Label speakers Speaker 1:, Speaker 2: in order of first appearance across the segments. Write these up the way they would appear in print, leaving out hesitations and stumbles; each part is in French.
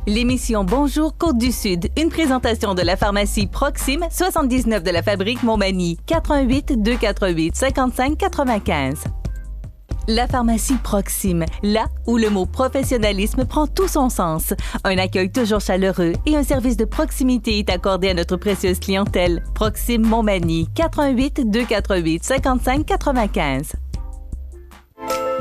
Speaker 1: L'émission Bonjour Côte-du-Sud, une présentation de la pharmacie Proxime, 79 de la Fabrique Montmagny, 88 248 55 95. La pharmacie Proxime, là où le mot professionnalisme prend tout son sens. Un accueil toujours chaleureux et un service de proximité est accordé à notre précieuse clientèle. Proxime Montmagny, 88 248 55 95.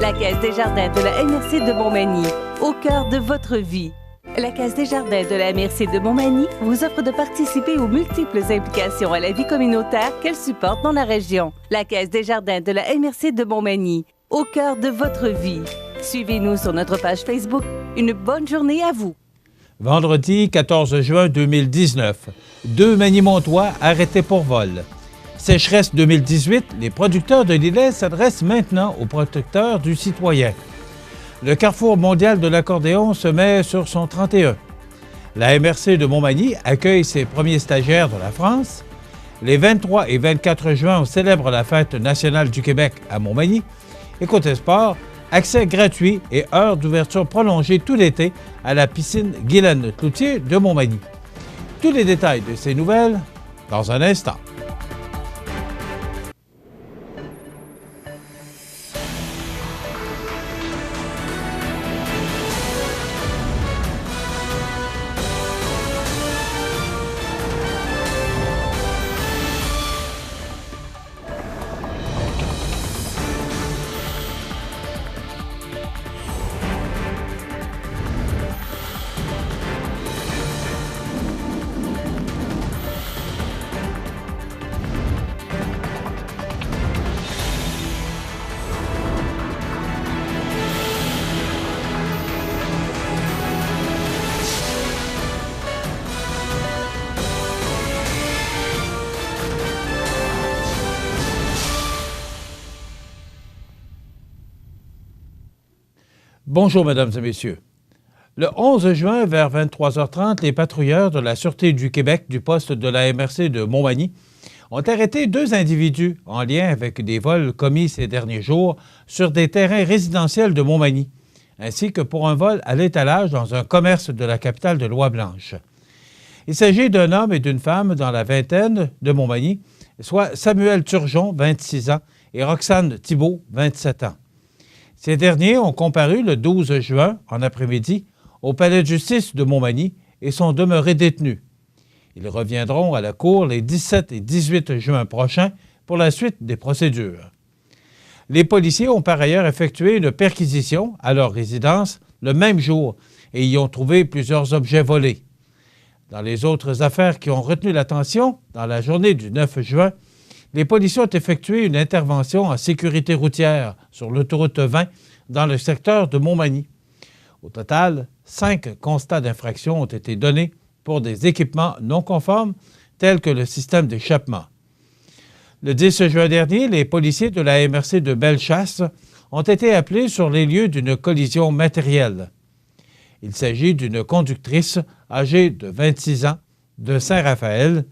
Speaker 1: La Caisse des Jardins de la MRC de Montmagny, au cœur de votre vie. La Caisse des Jardins de la MRC de Montmagny vous offre de participer aux multiples implications à la vie communautaire qu'elle supporte dans la région. La Caisse des Jardins de la MRC de Montmagny, au cœur de votre vie. Suivez-nous sur notre page Facebook. Une bonne journée à vous.
Speaker 2: Vendredi 14 juin 2019, 2 Magny-Montois arrêtés pour vol. Sécheresse 2018, les producteurs de l'îlet s'adressent maintenant aux protecteurs du citoyen. Le Carrefour mondial de l'accordéon se met sur son 31. La MRC de Montmagny accueille ses premiers stagiaires de la France. Les 23 et 24 juin, on célèbre la Fête nationale du Québec à Montmagny. Et côté sport, accès gratuit et heures d'ouverture prolongée tout l'été à la piscine Guylaine Cloutier de Montmagny. Tous les détails de ces nouvelles dans un instant. Bonjour, mesdames et messieurs. Le 11 juin, vers 23h30, les patrouilleurs de la Sûreté du Québec du poste de la MRC de Montmagny ont arrêté 2 individus en lien avec des vols commis ces derniers jours sur des terrains résidentiels de Montmagny, ainsi que pour un vol à l'étalage dans un commerce de la capitale de Lois-Blanches. Il s'agit d'un homme et d'une femme dans la vingtaine de Montmagny, soit Samuel Turgeon, 26 ans, et Roxane Thibault, 27 ans. Ces derniers ont comparu le 12 juin, en après-midi, au palais de justice de Montmagny et sont demeurés détenus. Ils reviendront à la cour les 17 et 18 juin prochains pour la suite des procédures. Les policiers ont par ailleurs effectué une perquisition à leur résidence le même jour et y ont trouvé plusieurs objets volés. Dans les autres affaires qui ont retenu l'attention, dans la journée du 9 juin, les policiers ont effectué une intervention en sécurité routière sur l'autoroute 20 dans le secteur de Montmagny. Au total, 5 constats d'infraction ont été donnés pour des équipements non conformes tels que le système d'échappement. Le 10 juin dernier, les policiers de la MRC de Bellechasse ont été appelés sur les lieux d'une collision matérielle. Il s'agit d'une conductrice âgée de 26 ans de Saint-Raphaël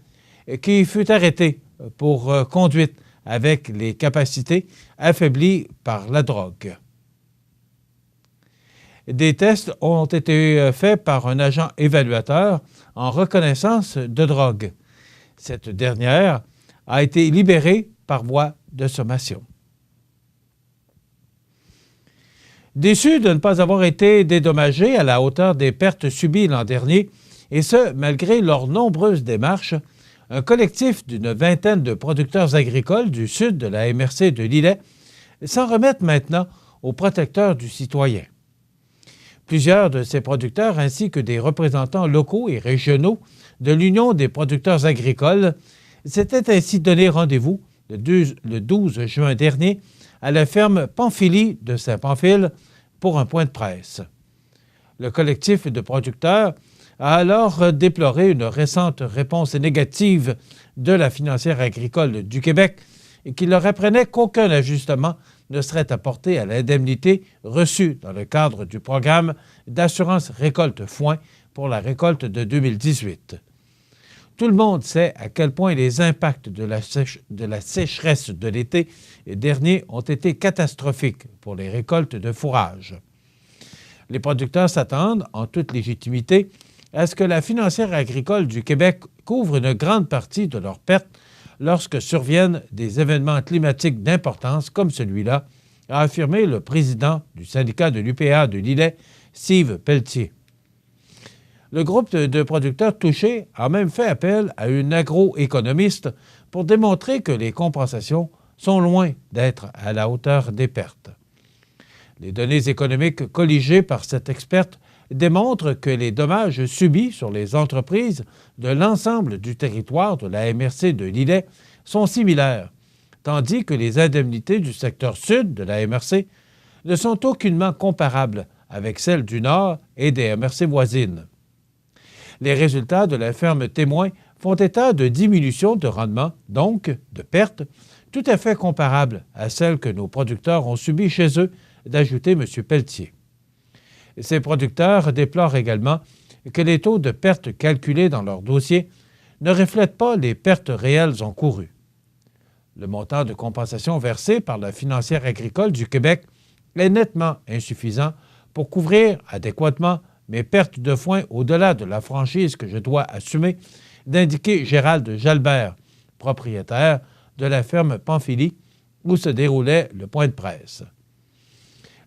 Speaker 2: qui fut arrêtée pour conduite avec les capacités affaiblies par la drogue. Des tests ont été faits par un agent évaluateur en reconnaissance de drogue. Cette dernière a été libérée par voie de sommation. Déçus de ne pas avoir été dédommagés à la hauteur des pertes subies l'an dernier, et ce, malgré leurs nombreuses démarches, un collectif d'une vingtaine de producteurs agricoles du sud de la MRC de l'Îlet s'en remettent maintenant aux protecteurs du citoyen. Plusieurs de ces producteurs ainsi que des représentants locaux et régionaux de l'Union des producteurs agricoles s'étaient ainsi donné rendez-vous le 12 juin dernier à la ferme Pamphili de Saint-Pamphile pour un point de presse. Le collectif de producteurs a alors déploré une récente réponse négative de la financière agricole du Québec et qui leur apprenait qu'aucun ajustement ne serait apporté à l'indemnité reçue dans le cadre du programme d'assurance récolte foin pour la récolte de 2018. Tout le monde sait à quel point les impacts de la sécheresse de l'été dernier ont été catastrophiques pour les récoltes de fourrage. Les producteurs s'attendent, en toute légitimité, à ce que la financière agricole du Québec couvre une grande partie de leurs pertes lorsque surviennent des événements climatiques d'importance comme celui-là, a affirmé le président du syndicat de l'UPA de Lillet, Steve Pelletier. Le groupe de producteurs touchés a même fait appel à une agroéconomiste pour démontrer que les compensations sont loin d'être à la hauteur des pertes. Les données économiques colligées par cette experte démontrent que les dommages subis sur les entreprises de l'ensemble du territoire de la MRC de Lillet sont similaires, tandis que les indemnités du secteur sud de la MRC ne sont aucunement comparables avec celles du nord et des MRC voisines. Les résultats de la ferme Témoin font état de diminution de rendement, donc de pertes, tout à fait comparables à celles que nos producteurs ont subies chez eux, d'ajouter M. Pelletier. Ces producteurs déplorent également que les taux de pertes calculés dans leur dossier ne reflètent pas les pertes réelles encourues. Le montant de compensation versé par la financière agricole du Québec est nettement insuffisant pour couvrir adéquatement mes pertes de foin au-delà de la franchise que je dois assumer, d'indiquer Gérald Jalbert, propriétaire de la ferme Pamphylie, où se déroulait le point de presse.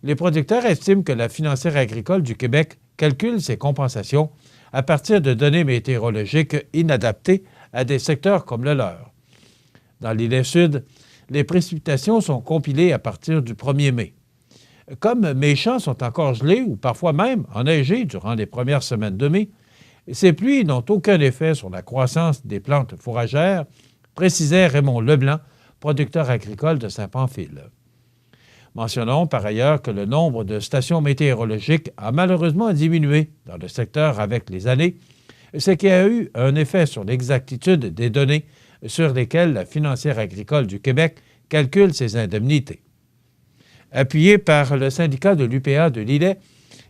Speaker 2: Les producteurs estiment que la financière agricole du Québec calcule ces compensations à partir de données météorologiques inadaptées à des secteurs comme le leur. Dans l'îlet sud, les précipitations sont compilées à partir du 1er mai. Comme mes champs sont encore gelés ou parfois même enneigés durant les premières semaines de mai, ces pluies n'ont aucun effet sur la croissance des plantes fourragères, précisait Raymond Leblanc, producteur agricole de Saint-Pamphile. Mentionnons par ailleurs que le nombre de stations météorologiques a malheureusement diminué dans le secteur avec les années, ce qui a eu un effet sur l'exactitude des données sur lesquelles la financière agricole du Québec calcule ses indemnités. Appuyés par le syndicat de l'UPA de Lillet,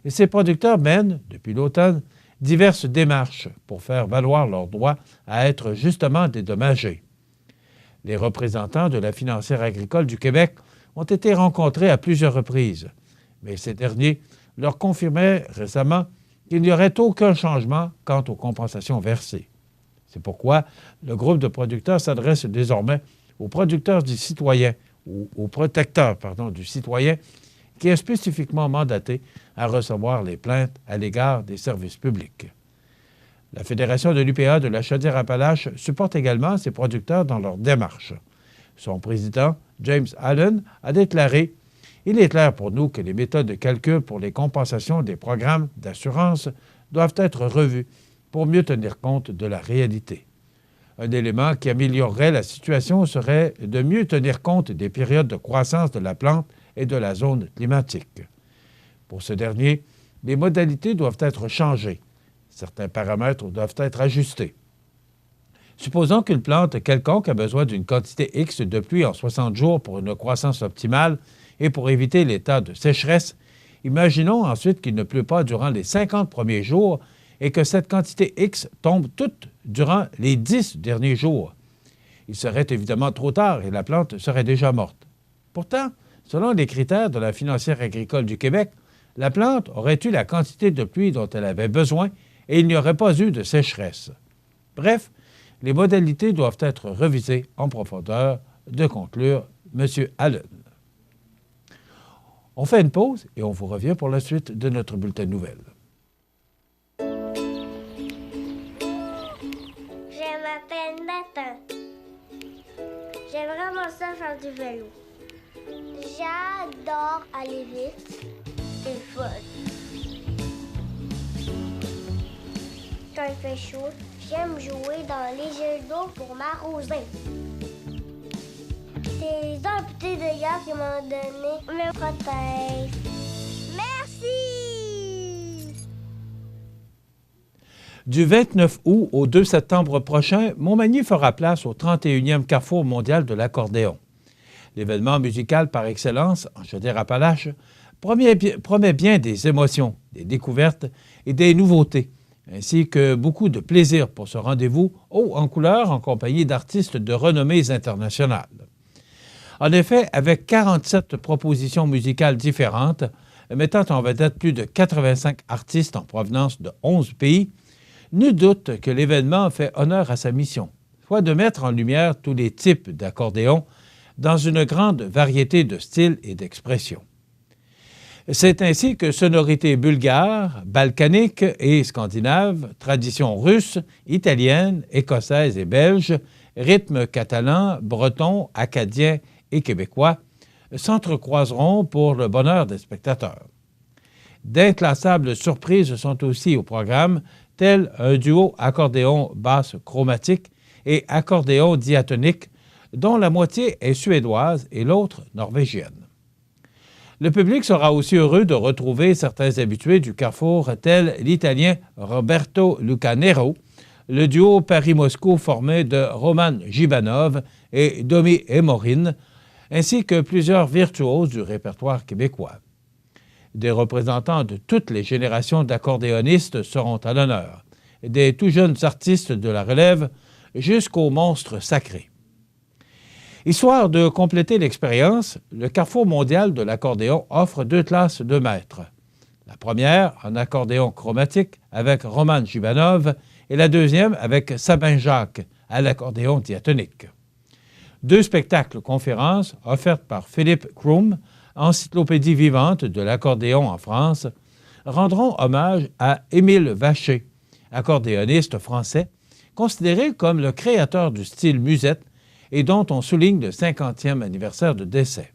Speaker 2: ces producteurs mènent, depuis l'automne, diverses démarches pour faire valoir leur droit à être justement dédommagés. Les représentants de la financière agricole du Québec ont été rencontrés à plusieurs reprises, mais ces derniers leur confirmaient récemment qu'il n'y aurait aucun changement quant aux compensations versées. C'est pourquoi le groupe de producteurs s'adresse désormais aux producteurs du citoyen ou aux protecteurs du citoyen qui est spécifiquement mandaté à recevoir les plaintes à l'égard des services publics. La Fédération de l'UPA de la Chaudière-Appalaches supporte également ces producteurs dans leur démarche. Son président, James Allen, a déclaré « Il est clair pour nous que les méthodes de calcul pour les compensations des programmes d'assurance doivent être revues pour mieux tenir compte de la réalité. Un élément qui améliorerait la situation serait de mieux tenir compte des périodes de croissance de la plante et de la zone climatique. Pour ce dernier, les modalités doivent être changées. Certains paramètres doivent être ajustés. Supposons qu'une plante quelconque a besoin d'une quantité X de pluie en 60 jours pour une croissance optimale et pour éviter l'état de sécheresse, imaginons ensuite qu'il ne pleut pas durant les 50 premiers jours et que cette quantité X tombe toute durant les 10 derniers jours. Il serait évidemment trop tard et la plante serait déjà morte. Pourtant, selon les critères de la financière agricole du Québec, la plante aurait eu la quantité de pluie dont elle avait besoin et il n'y aurait pas eu de sécheresse. Bref, les modalités doivent être revisées en profondeur, de conclure M. Allen. On fait une pause et on vous revient pour la suite de notre bulletin de nouvelles.
Speaker 3: Je m'appelle Nathan. J'aime vraiment ça faire du vélo. J'adore aller vite. C'est le fun. Quand il fait chaud, j'aime jouer dans les jets d'eau pour m'arroser. C'est les amputés de gaz qui m'ont donné me protègent. Merci!
Speaker 2: Du 29 août au 2 septembre prochain, Montmagny fera place au 31e Carrefour mondial de l'accordéon. L'événement musical par excellence en Chaudière-Appalaches promet bien des émotions, des découvertes et des nouveautés, ainsi que beaucoup de plaisir pour ce rendez-vous haut en couleur en compagnie d'artistes de renommées internationales. En effet, avec 47 propositions musicales différentes, mettant en vedette plus de 85 artistes en provenance de 11 pays, nul doute que l'événement fait honneur à sa mission, soit de mettre en lumière tous les types d'accordéons dans une grande variété de styles et d'expressions. C'est ainsi que sonorités bulgares, balkaniques et scandinaves, traditions russes, italiennes, écossaises et belges, rythmes catalans, bretons, acadiens et québécois s'entrecroiseront pour le bonheur des spectateurs. D'inclassables surprises sont aussi au programme, tels un duo accordéon basse chromatique et accordéon diatonique, dont la moitié est suédoise et l'autre norvégienne. Le public sera aussi heureux de retrouver certains habitués du Carrefour, tels l'Italien Roberto Lucanero, le duo Paris-Moscou formé de Roman Gibanov et Domi Emorin, ainsi que plusieurs virtuoses du répertoire québécois. Des représentants de toutes les générations d'accordéonistes seront à l'honneur, des tout jeunes artistes de la relève jusqu'aux monstres sacrés. Histoire de compléter l'expérience, le Carrefour mondial de l'accordéon offre 2 classes de maîtres. La première en accordéon chromatique avec Roman Gibanov et la deuxième avec Sabin Jacques à l'accordéon diatonique. 2 spectacles conférences offertes par Philippe Krum, encyclopédie vivante de l'accordéon en France, rendront hommage à Émile Vacher, accordéoniste français, considéré comme le créateur du style musette et dont on souligne le 50e anniversaire de décès.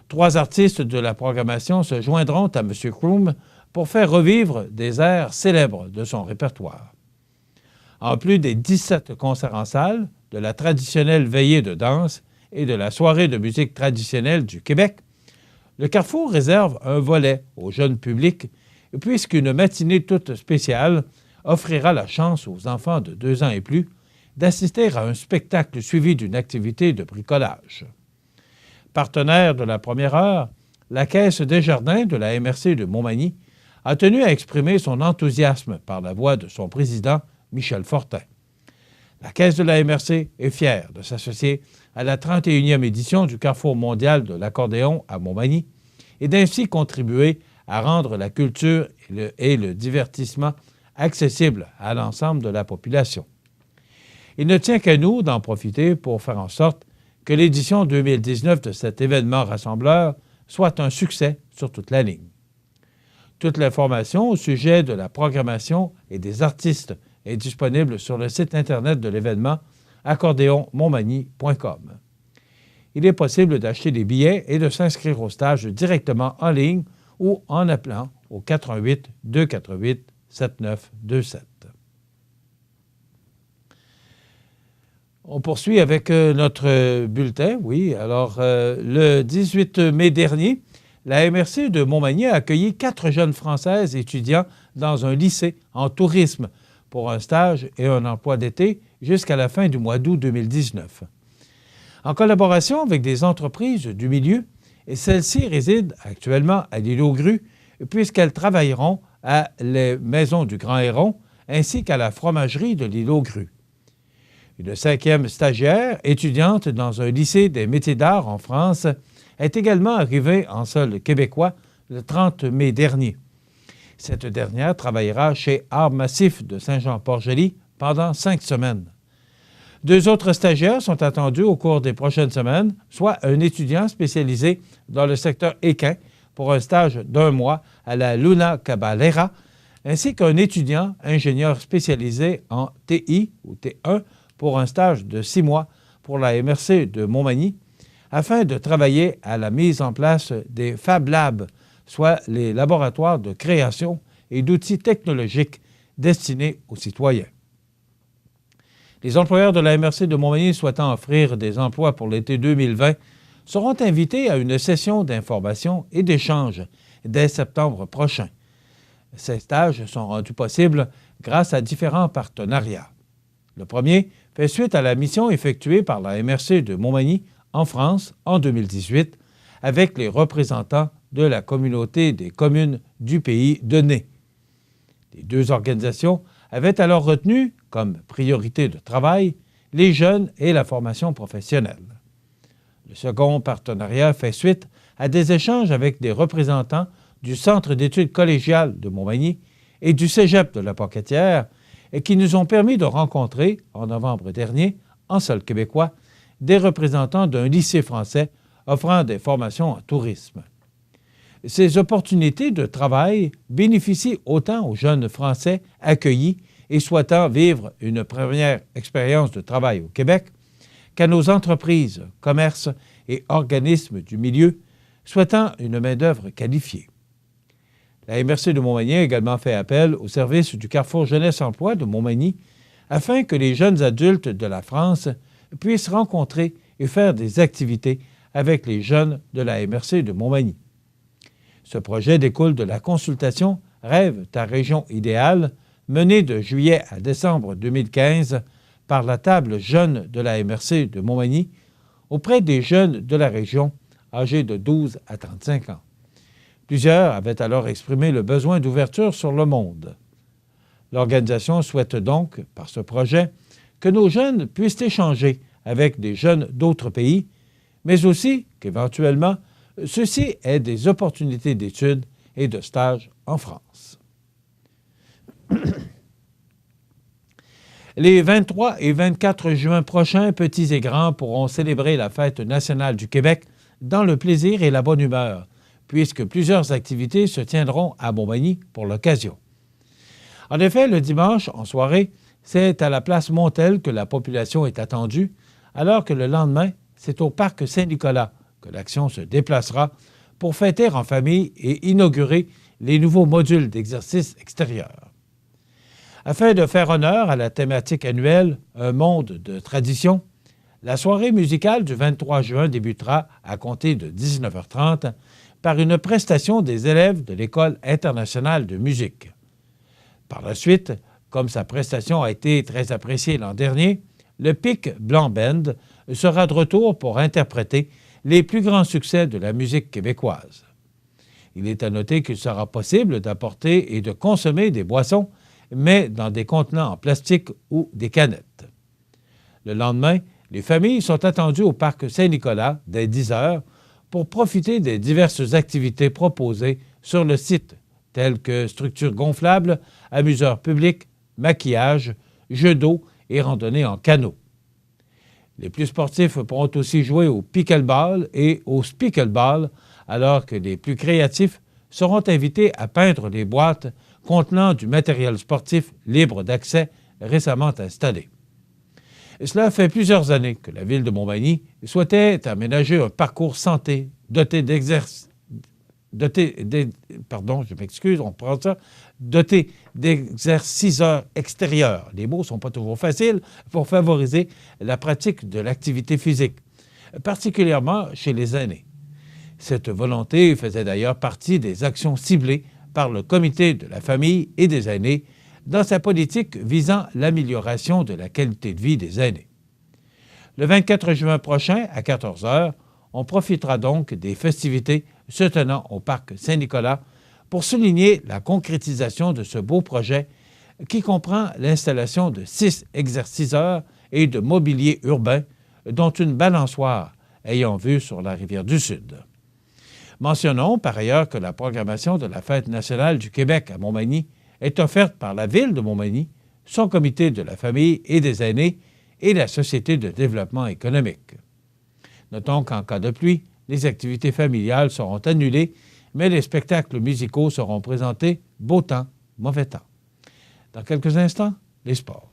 Speaker 2: 3 artistes de la programmation se joindront à M. Krum pour faire revivre des airs célèbres de son répertoire. En plus des 17 concerts en salle, de la traditionnelle veillée de danse et de la soirée de musique traditionnelle du Québec, le Carrefour réserve un volet au jeune public puisqu'une matinée toute spéciale offrira la chance aux enfants de 2 ans et plus d'assister à un spectacle suivi d'une activité de bricolage. Partenaire de la première heure, la Caisse Desjardins de la MRC de Montmagny a tenu à exprimer son enthousiasme par la voix de son président, Michel Fortin. La Caisse de la MRC est fière de s'associer à la 31e édition du Carrefour mondial de l'accordéon à Montmagny et d'ainsi contribuer à rendre la culture et le divertissement accessibles à l'ensemble de la population. Il ne tient qu'à nous d'en profiter pour faire en sorte que l'édition 2019 de cet événement rassembleur soit un succès sur toute la ligne. Toute l'information au sujet de la programmation et des artistes est disponible sur le site Internet de l'événement accordéonmontmagny.com. Il est possible d'acheter des billets et de s'inscrire au stage directement en ligne ou en appelant au 88 248 7927. On poursuit avec notre bulletin. Oui, alors le 18 mai dernier, la MRC de Montmagny a accueilli 4 jeunes Françaises étudiants dans un lycée en tourisme pour un stage et un emploi d'été jusqu'à la fin du mois d'août 2019. En collaboration avec des entreprises du milieu, et celles-ci résident actuellement à l'île aux Grues puisqu'elles travailleront à les Maisons du Grand Héron ainsi qu'à la fromagerie de l'île aux Grues. Une 5e stagiaire, étudiante dans un lycée des métiers d'art en France, est également arrivée en sol québécois le 30 mai dernier. Cette dernière travaillera chez Art Massif de Saint-Jean-Port-Joli pendant 5 semaines. 2 autres stagiaires sont attendus au cours des prochaines semaines, soit un étudiant spécialisé dans le secteur équin pour un stage d'1 mois à la Luna Caballera, ainsi qu'un étudiant ingénieur spécialisé en TI ou T1 pour un stage de 6 mois pour la MRC de Montmagny, afin de travailler à la mise en place des Fab Labs, soit les laboratoires de création et d'outils technologiques destinés aux citoyens. Les employeurs de la MRC de Montmagny souhaitant offrir des emplois pour l'été 2020 seront invités à une session d'information et d'échange dès septembre prochain. Ces stages sont rendus possibles grâce à différents partenariats. Le premier fait suite à la mission effectuée par la MRC de Montmagny en France en 2018 avec les représentants de la communauté des communes du pays de Nez. Les 2 organisations avaient alors retenu comme priorité de travail les jeunes et la formation professionnelle. Le second partenariat fait suite à des échanges avec des représentants du Centre d'études collégiales de Montmagny et du Cégep de la Pocatière et qui nous ont permis de rencontrer, en novembre dernier, en sol québécois, des représentants d'un lycée français offrant des formations en tourisme. Ces opportunités de travail bénéficient autant aux jeunes Français accueillis et souhaitant vivre une première expérience de travail au Québec qu'à nos entreprises, commerces et organismes du milieu souhaitant une main-d'œuvre qualifiée. La MRC de Montmagny a également fait appel au service du Carrefour Jeunesse-Emploi de Montmagny afin que les jeunes adultes de la France puissent rencontrer et faire des activités avec les jeunes de la MRC de Montmagny. Ce projet découle de la consultation Rêve ta région idéale menée de juillet à décembre 2015 par la table jeune de la MRC de Montmagny auprès des jeunes de la région âgés de 12 à 35 ans. Plusieurs avaient alors exprimé le besoin d'ouverture sur le monde. L'organisation souhaite donc, par ce projet, que nos jeunes puissent échanger avec des jeunes d'autres pays, mais aussi qu'éventuellement, ceux-ci aient des opportunités d'études et de stages en France. Les 23 et 24 juin prochains, petits et grands pourront célébrer la Fête nationale du Québec dans le plaisir et la bonne humeur, puisque plusieurs activités se tiendront à Montmagny pour l'occasion. En effet, le dimanche, en soirée, c'est à la place Montel que la population est attendue, alors que le lendemain, c'est au parc Saint-Nicolas que l'action se déplacera pour fêter en famille et inaugurer les nouveaux modules d'exercice extérieur. Afin de faire honneur à la thématique annuelle « Un monde de tradition », la soirée musicale du 23 juin débutera à compter de 19h30 par une prestation des élèves de l'École internationale de musique. Par la suite, comme sa prestation a été très appréciée l'an dernier, le Pic Blanc Band sera de retour pour interpréter les plus grands succès de la musique québécoise. Il est à noter qu'il sera possible d'apporter et de consommer des boissons, mais dans des contenants en plastique ou des canettes. Le lendemain, les familles sont attendues au parc Saint-Nicolas dès 10 heures pour profiter des diverses activités proposées sur le site, telles que structures gonflables, amuseurs publics, maquillage, jeux d'eau et randonnées en canot. Les plus sportifs pourront aussi jouer au pickleball et au speakleball, alors que les plus créatifs seront invités à peindre les boîtes contenant du matériel sportif libre d'accès récemment installé. Et cela fait plusieurs années que la Ville de Montmagny souhaitait aménager un parcours santé doté d'exerciceurs extérieurs. Les mots ne sont pas toujours faciles pour favoriser la pratique de l'activité physique, particulièrement chez les aînés. Cette volonté faisait d'ailleurs partie des actions ciblées par le Comité de la famille et des aînés dans sa politique visant l'amélioration de la qualité de vie des aînés. Le 24 juin prochain, à 14 heures, on profitera donc des festivités se tenant au parc Saint-Nicolas pour souligner la concrétisation de ce beau projet qui comprend l'installation de 6 exerciceurs et de mobilier urbain, dont une balançoire ayant vue sur la rivière du Sud. Mentionnons par ailleurs que la programmation de la Fête nationale du Québec à Montmagny est offerte par la Ville de Montmagny, son comité de la famille et des aînés et la Société de développement économique. Notons qu'en cas de pluie, les activités familiales seront annulées, mais les spectacles musicaux seront présentés beau temps, mauvais temps. Dans quelques instants, les sports.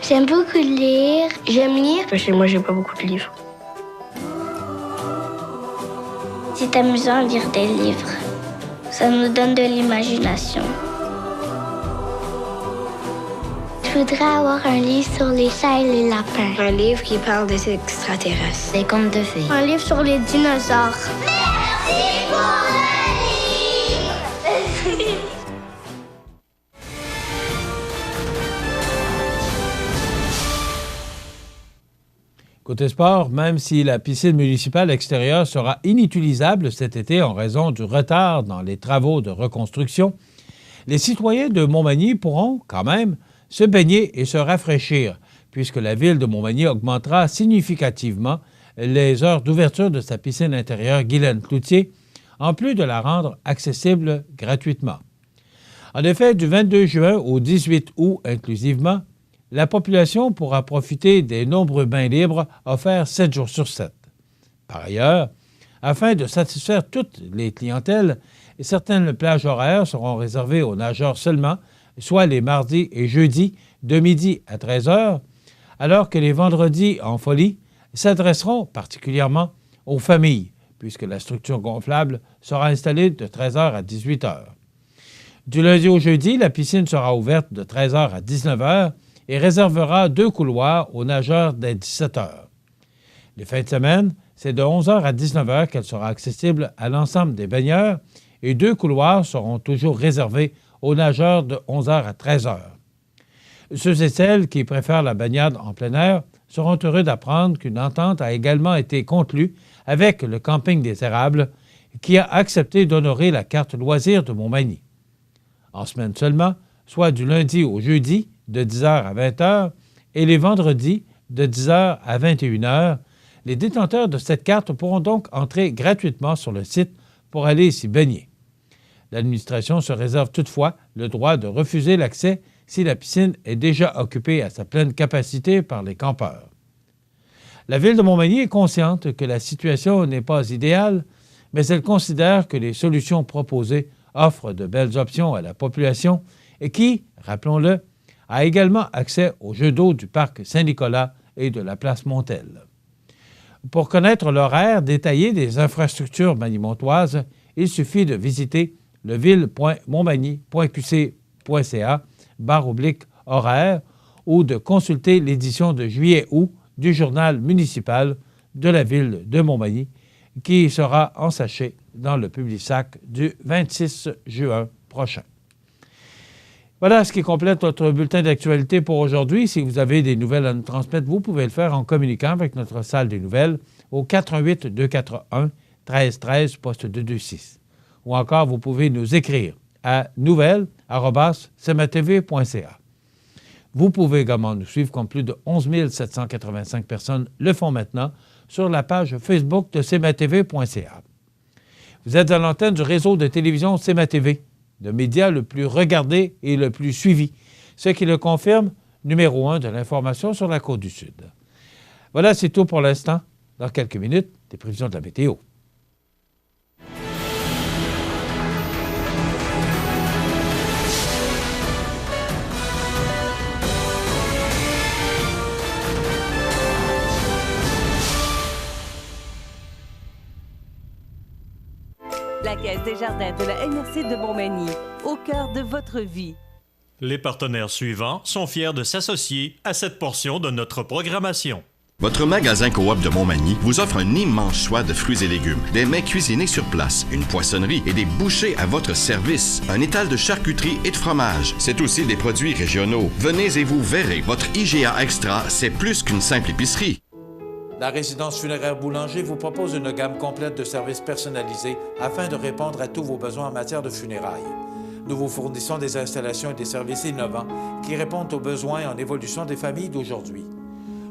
Speaker 3: J'aime beaucoup lire. J'aime lire.
Speaker 4: Chez moi, j'ai pas beaucoup de livres.
Speaker 3: C'est amusant de lire des livres. Ça nous donne de l'imagination. Je voudrais avoir un livre sur les chats et les lapins.
Speaker 4: Un livre qui parle des extraterrestres.
Speaker 3: Des contes de fées. Un livre sur les dinosaures. Merci pour le livre!
Speaker 2: Côté sport, même si la piscine municipale extérieure sera inutilisable cet été en raison du retard dans les travaux de reconstruction, les citoyens de Montmagny pourront, quand même, se baigner et se rafraîchir, puisque la Ville de Montmagny augmentera significativement les heures d'ouverture de sa piscine intérieure Guylaine Cloutier, en plus de la rendre accessible gratuitement. En effet, du 22 juin au 18 août inclusivement, la population pourra profiter des nombreux bains libres offerts 7 jours sur 7. Par ailleurs, afin de satisfaire toutes les clientèles, certaines plages horaires seront réservées aux nageurs seulement, soit les mardis et jeudis de midi à 13 h, alors que les vendredis en folie s'adresseront particulièrement aux familles, puisque la structure gonflable sera installée de 13 h à 18 h. Du lundi au jeudi, la piscine sera ouverte de 13 h à 19 h et réservera 2 couloirs aux nageurs dès 17 h. Les fins de semaine, c'est de 11 h à 19 h qu'elle sera accessible à l'ensemble des baigneurs et 2 couloirs seront toujours réservés aux nageurs de 11 h à 13 h. Ceux et celles qui préfèrent la baignade en plein air seront heureux d'apprendre qu'une entente a également été conclue avec le camping des Érables qui a accepté d'honorer la carte loisirs de Montmagny. En semaine seulement, soit du lundi au jeudi de 10 h à 20 h et les vendredis de 10 h à 21 h, les détenteurs de cette carte pourront donc entrer gratuitement sur le site pour aller s'y baigner. L'administration se réserve toutefois le droit de refuser l'accès si la piscine est déjà occupée à sa pleine capacité par les campeurs. La Ville de Montmagny est consciente que la situation n'est pas idéale, mais elle considère que les solutions proposées offrent de belles options à la population et qui, rappelons-le, a également accès aux jeux d'eau du parc Saint-Nicolas et de la place Montel. Pour connaître l'horaire détaillé des infrastructures manimontoises, il suffit de visiter leville.montmagny.qc.ca/horaire ou de consulter l'édition de juillet-août du journal municipal de la Ville de Montmagny qui sera en sachet dans le Publisac du 26 juin prochain. Voilà ce qui complète notre bulletin d'actualité pour aujourd'hui. Si vous avez des nouvelles à nous transmettre, vous pouvez le faire en communiquant avec notre salle des nouvelles au 88 241 1313 poste 226. Ou encore, vous pouvez nous écrire à nouvelles@cmatv.ca. Vous pouvez également nous suivre comme plus de 11 785 personnes le font maintenant sur la page Facebook de cmatv.ca. Vous êtes à l'antenne du réseau de télévision CMA-TV, le média le plus regardé et le plus suivi, ce qui le confirme, numéro 1 de l'information sur la Côte-du-Sud. Voilà, c'est tout pour l'instant. Dans quelques minutes, des prévisions de la météo.
Speaker 1: La Caisse des jardins de la MRC de Montmagny, au cœur de votre vie.
Speaker 5: Les partenaires suivants sont fiers de s'associer à cette portion de notre programmation.
Speaker 6: Votre magasin Coop de Montmagny vous offre un immense choix de fruits et légumes, des mets cuisinés sur place, une poissonnerie et des bouchers à votre service, un étal de charcuterie et de fromage. C'est aussi des produits régionaux. Venez et vous verrez, votre IGA Extra, c'est plus qu'une simple épicerie.
Speaker 2: La résidence funéraire Boulanger vous propose une gamme complète de services personnalisés afin de répondre à tous vos besoins en matière de funérailles. Nous vous fournissons des installations et des services innovants qui répondent aux besoins en évolution des familles d'aujourd'hui.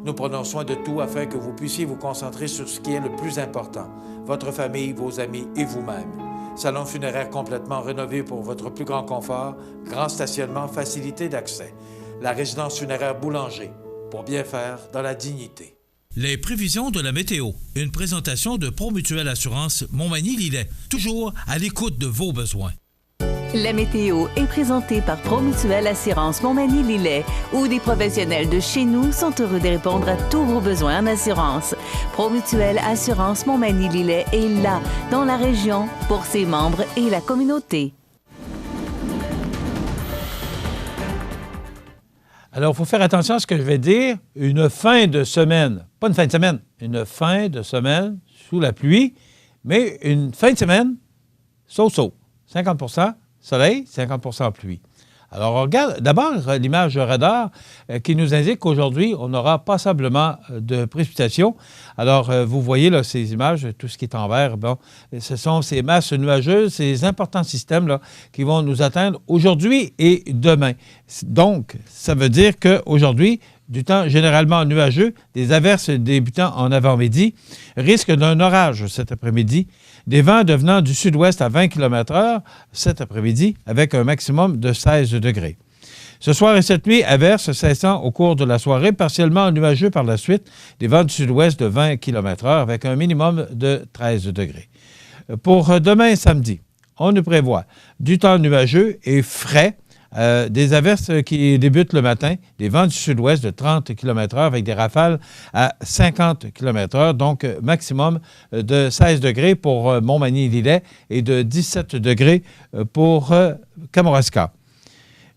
Speaker 2: Nous prenons soin de tout afin que vous puissiez vous concentrer sur ce qui est le plus important, votre famille, vos amis et vous-même. Salon funéraire complètement rénové pour votre plus grand confort, grand stationnement, facilité d'accès. La résidence funéraire Boulanger, pour bien faire dans la dignité.
Speaker 7: Les prévisions de la météo. Une présentation de Promutuelle Assurance Montmagny-Lillet. Toujours à l'écoute de vos besoins.
Speaker 1: La météo est présentée par Promutuelle Assurance Montmagny-Lillet, où des professionnels de chez nous sont heureux de répondre à tous vos besoins en assurance. Promutuelle Assurance Montmagny-Lillet est là, dans la région, pour ses membres et la communauté.
Speaker 2: Alors, il faut faire attention à ce que je vais dire. Une fin de semaine, pas une fin de semaine, une fin de semaine sous la pluie, mais une fin de semaine so-so. 50 soleil, 50 pluie. Alors, on regarde d'abord l'image radar qui nous indique qu'aujourd'hui, on aura passablement de précipitations. Alors, vous voyez là, ces images, tout ce qui est en vert, bon, ce sont ces masses nuageuses, ces importants systèmes là, qui vont nous atteindre aujourd'hui et demain. Donc, ça veut dire qu'aujourd'hui, du temps généralement nuageux, des averses débutant en avant-midi, risque d'un orage cet après-midi, des vents devenant du sud-ouest à 20 km/h cet après-midi avec un maximum de 16 degrés. Ce soir et cette nuit, averses cessant au cours de la soirée, partiellement nuageux par la suite, des vents du sud-ouest de 20 km/h avec un minimum de 13 degrés. Pour demain samedi, on nous prévoit du temps nuageux et frais, des averses qui débutent le matin, des vents du sud-ouest de 30 km/h avec des rafales à 50 km/h, donc maximum de 16 degrés pour Montmagny-Lillet et de 17 degrés pour Kamouraska.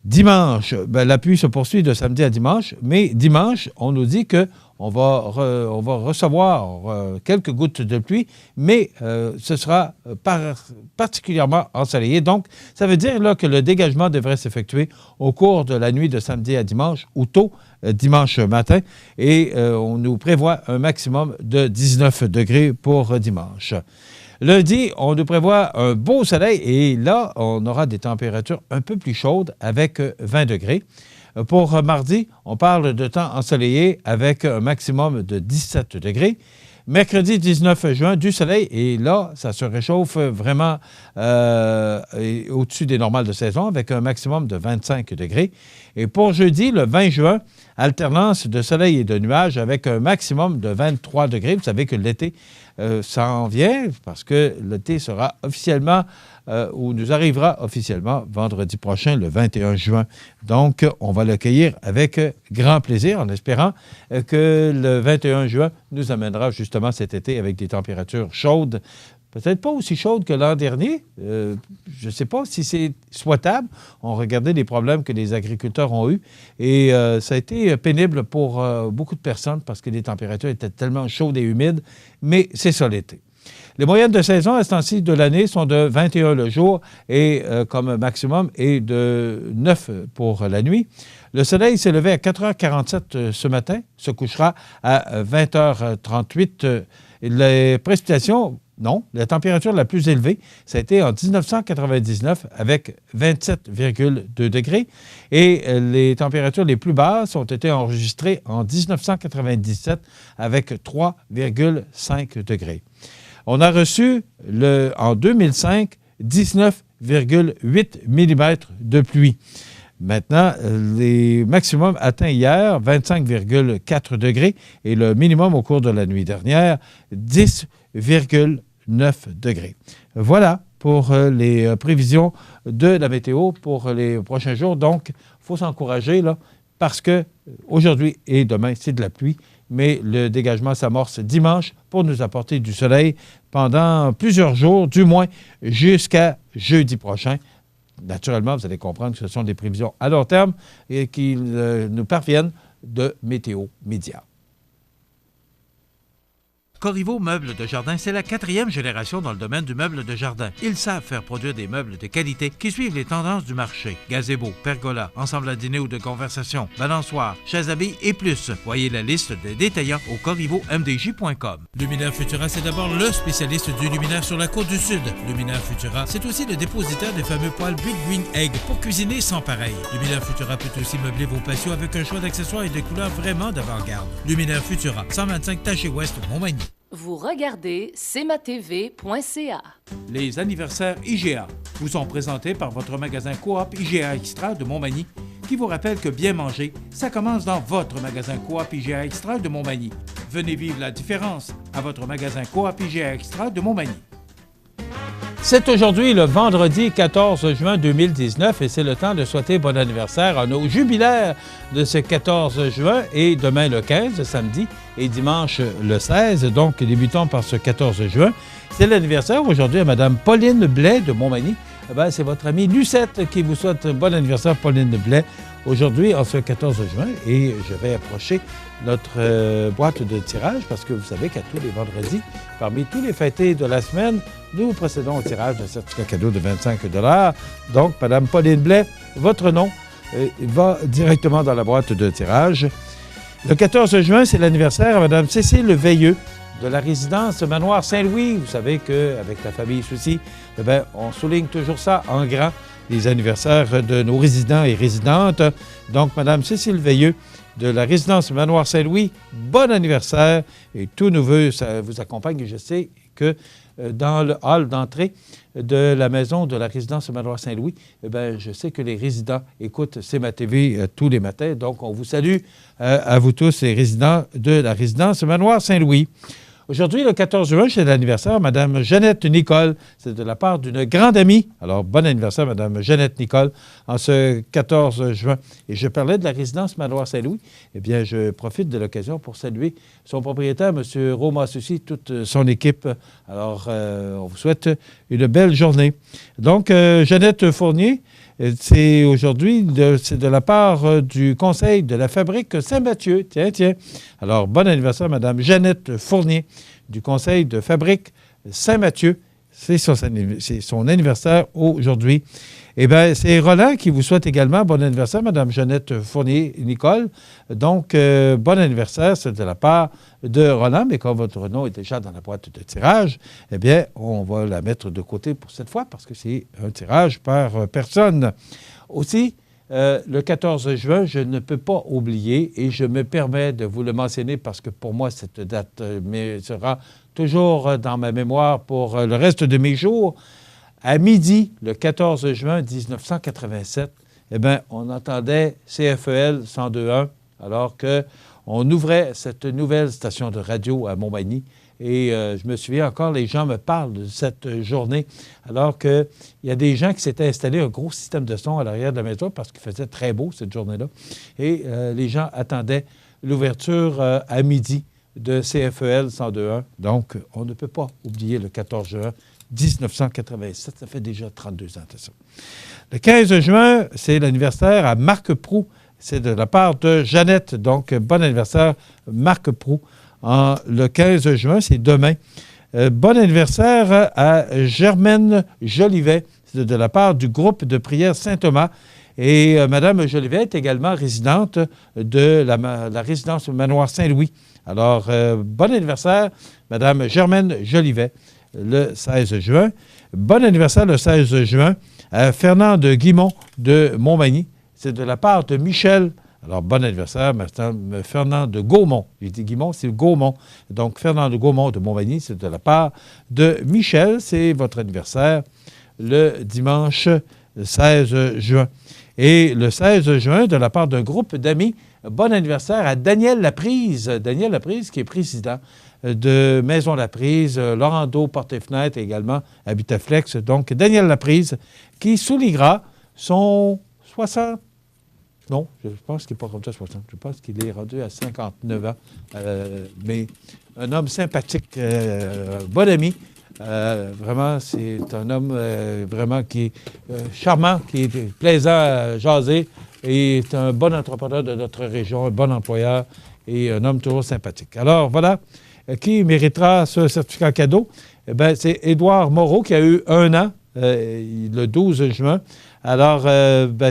Speaker 2: Dimanche, la pluie se poursuit de samedi à dimanche, mais dimanche, on nous dit qu'on va recevoir quelques gouttes de pluie, mais ce sera particulièrement ensoleillé. Donc, ça veut dire là, que le dégagement devrait s'effectuer au cours de la nuit de samedi à dimanche ou tôt dimanche matin. Et on nous prévoit un maximum de 19 degrés pour dimanche. Lundi, on nous prévoit un beau soleil et là, on aura des températures un peu plus chaudes avec 20 degrés. Pour mardi, on parle de temps ensoleillé avec un maximum de 17 degrés. Mercredi 19 juin, du soleil et là, ça se réchauffe vraiment au-dessus des normales de saison avec un maximum de 25 degrés. Et pour jeudi, le 20 juin, alternance de soleil et de nuages avec un maximum de 23 degrés. Vous savez que l'été s'en vient parce que l'été sera officiellement ou nous arrivera officiellement vendredi prochain, le 21 juin. Donc, on va l'accueillir avec grand plaisir en espérant que le 21 juin nous amènera justement cet été avec des températures chaudes. Peut-être pas aussi chaude que l'an dernier. Je ne sais pas si c'est souhaitable. On regardait les problèmes que les agriculteurs ont eus et ça a été pénible pour beaucoup de personnes parce que les températures étaient tellement chaudes et humides, mais c'est ça l'été. Les moyennes de saison à ce temps-ci de l'année sont de 21 le jour et comme maximum et de 9 pour la nuit. Le soleil s'est levé à 4h47 ce matin, se couchera à 20h38. Les précipitations... Non, la température la plus élevée, ça a été en 1999 avec 27,2 degrés et les températures les plus basses ont été enregistrées en 1997 avec 3,5 degrés. On a reçu en 2005 19,8 mm de pluie. Maintenant, les maximums atteints hier, 25,4 degrés et le minimum au cours de la nuit dernière, 10,9 degrés. Voilà pour les prévisions de la météo pour les prochains jours. Donc, il faut s'encourager là, parce que aujourd'hui et demain, c'est de la pluie, mais le dégagement s'amorce dimanche pour nous apporter du soleil pendant plusieurs jours, du moins jusqu'à jeudi prochain. Naturellement, vous allez comprendre que ce sont des prévisions à long terme et qui nous parviennent de Météo Média.
Speaker 7: Corriveau Meubles de Jardin, c'est la 4e génération dans le domaine du meuble de jardin. Ils savent faire produire des meubles de qualité qui suivent les tendances du marché. Gazebo, pergola, ensemble à dîner ou de conversation, balançoire, chaises à billes et plus. Voyez la liste des détaillants au corrivomdj.com. Luminaire Futura, c'est d'abord le spécialiste du luminaire sur la côte du Sud. Luminaire Futura, c'est aussi le dépositaire des fameux poêles Big Green Egg pour cuisiner sans pareil. Luminaire Futura peut aussi meubler vos patios avec un choix d'accessoires et de couleurs vraiment d'avant-garde. Luminaire Futura, 125 Taché Ouest, Montmagny.
Speaker 8: Vous regardez cmatv.ca.
Speaker 7: Les anniversaires IGA vous sont présentés par votre magasin Coop IGA Extra de Montmagny qui vous rappelle que bien manger, ça commence dans votre magasin Coop IGA Extra de Montmagny. Venez vivre la différence à votre magasin Coop IGA Extra de Montmagny.
Speaker 2: C'est aujourd'hui le vendredi 14 juin 2019 et c'est le temps de souhaiter bon anniversaire à nos jubilaires de ce 14 juin et demain le 15, samedi, et dimanche le 16. Donc, débutons par ce 14 juin. C'est l'anniversaire aujourd'hui à Mme Pauline Blais de Montmagny. C'est votre amie Lucette qui vous souhaite bon anniversaire, Pauline Blais, aujourd'hui en ce 14 juin. Et je vais approcher notre boîte de tirage parce que vous savez qu'à tous les vendredis, parmi tous les fêtés de la semaine, nous procédons au tirage d'un certificat cadeau de 25 $. Donc, Mme Pauline Blais, votre nom va directement dans la boîte de tirage. Le 14 juin, c'est l'anniversaire à Mme Cécile Veilleux de la résidence Manoir Saint-Louis. Vous savez qu'avec la famille Soucy, on souligne toujours ça en grand. les anniversaires de nos résidents et résidentes. Donc, Mme Cécile Veilleux de la résidence Manoir Saint-Louis, bon anniversaire. Et tous nos vœux, ça vous accompagne. Et je sais que dans le hall d'entrée de la maison de la résidence Manoir Saint-Louis, je sais que les résidents écoutent CMA-TV tous les matins. Donc, on vous salue à vous tous, les résidents de la résidence Manoir Saint-Louis. Aujourd'hui, le 14 juin, c'est l'anniversaire, Mme Jeannette Nicole. C'est de la part d'une grande amie. Alors, bon anniversaire, Mme Jeannette Nicole, en ce 14 juin. Et je parlais de la résidence Manoir Saint-Louis. Eh bien, je profite de l'occasion pour saluer son propriétaire, M. Roma Soucy, toute son équipe. Alors, on vous souhaite une belle journée. Donc, Jeannette Fournier, c'est aujourd'hui, c'est de la part du Conseil de la Fabrique Saint-Mathieu. Tiens. Alors, bon anniversaire, Mme Jeannette Fournier du Conseil de Fabrique Saint-Mathieu. C'est son anniversaire aujourd'hui. Eh bien, c'est Roland qui vous souhaite également bon anniversaire, Mme Jeannette Fournier-Nicole. Donc, bon anniversaire, c'est de la part de Roland, mais comme votre nom est déjà dans la boîte de tirage, eh bien, on va la mettre de côté pour cette fois parce que c'est un tirage par personne. Aussi, le 14 juin, je ne peux pas oublier et je me permets de vous le mentionner parce que pour moi, cette date sera toujours dans ma mémoire pour le reste de mes jours. À midi, le 14 juin 1987, eh bien, on entendait CFEL 102.1 alors qu'on ouvrait cette nouvelle station de radio à Montmagny. Et je me souviens encore, les gens me parlent de cette journée, alors qu'il y a des gens qui s'étaient installés un gros système de son à l'arrière de la maison parce qu'il faisait très beau cette journée-là. Et les gens attendaient l'ouverture à midi de CFEL 102.1. Donc, on ne peut pas oublier le 14 juin 1987. Ça fait déjà 32 ans de ça. Le 15 juin, c'est l'anniversaire à Marc Proulx. C'est de la part de Jeannette. Donc, bon anniversaire, Marc Proulx. Le 15 juin, c'est demain. Bon anniversaire à Germaine Jolivet. C'est de la part du groupe de prière Saint-Thomas. Et Mme Jolivet est également résidente de la résidence Manoir Saint-Louis. Alors, bon anniversaire, Mme Germaine Jolivet, le 16 juin. Bon anniversaire le 16 juin à Fernand de Guimont de Montmagny. C'est de la part de Michel. Alors, bon anniversaire, Fernand de Gaumont. J'ai dit Guimont, c'est Gaumont. Donc, Fernand de Gaumont de Montmagny, c'est de la part de Michel. C'est votre anniversaire le dimanche 16 juin. Et le 16 juin, de la part d'un groupe d'amis, bon anniversaire à Daniel Laprise. Daniel Laprise, qui est président de Maison Laprise, Laurando Porte et Fenêtre également, Habitat-Flex. Donc, Daniel Laprise, qui soulignera son 60... Non, je pense qu'il n'est pas rendu à 60. Je pense qu'il est rendu à 59 ans. Mais un homme sympathique, bon ami. Vraiment, c'est un homme vraiment qui est charmant, qui est plaisant à jaser et est un bon entrepreneur de notre région, un bon employeur et un homme toujours sympathique. Alors, voilà. Qui méritera ce certificat cadeau? Eh bien, c'est Édouard Moreau qui a eu 1 an le 12 juin. Alors,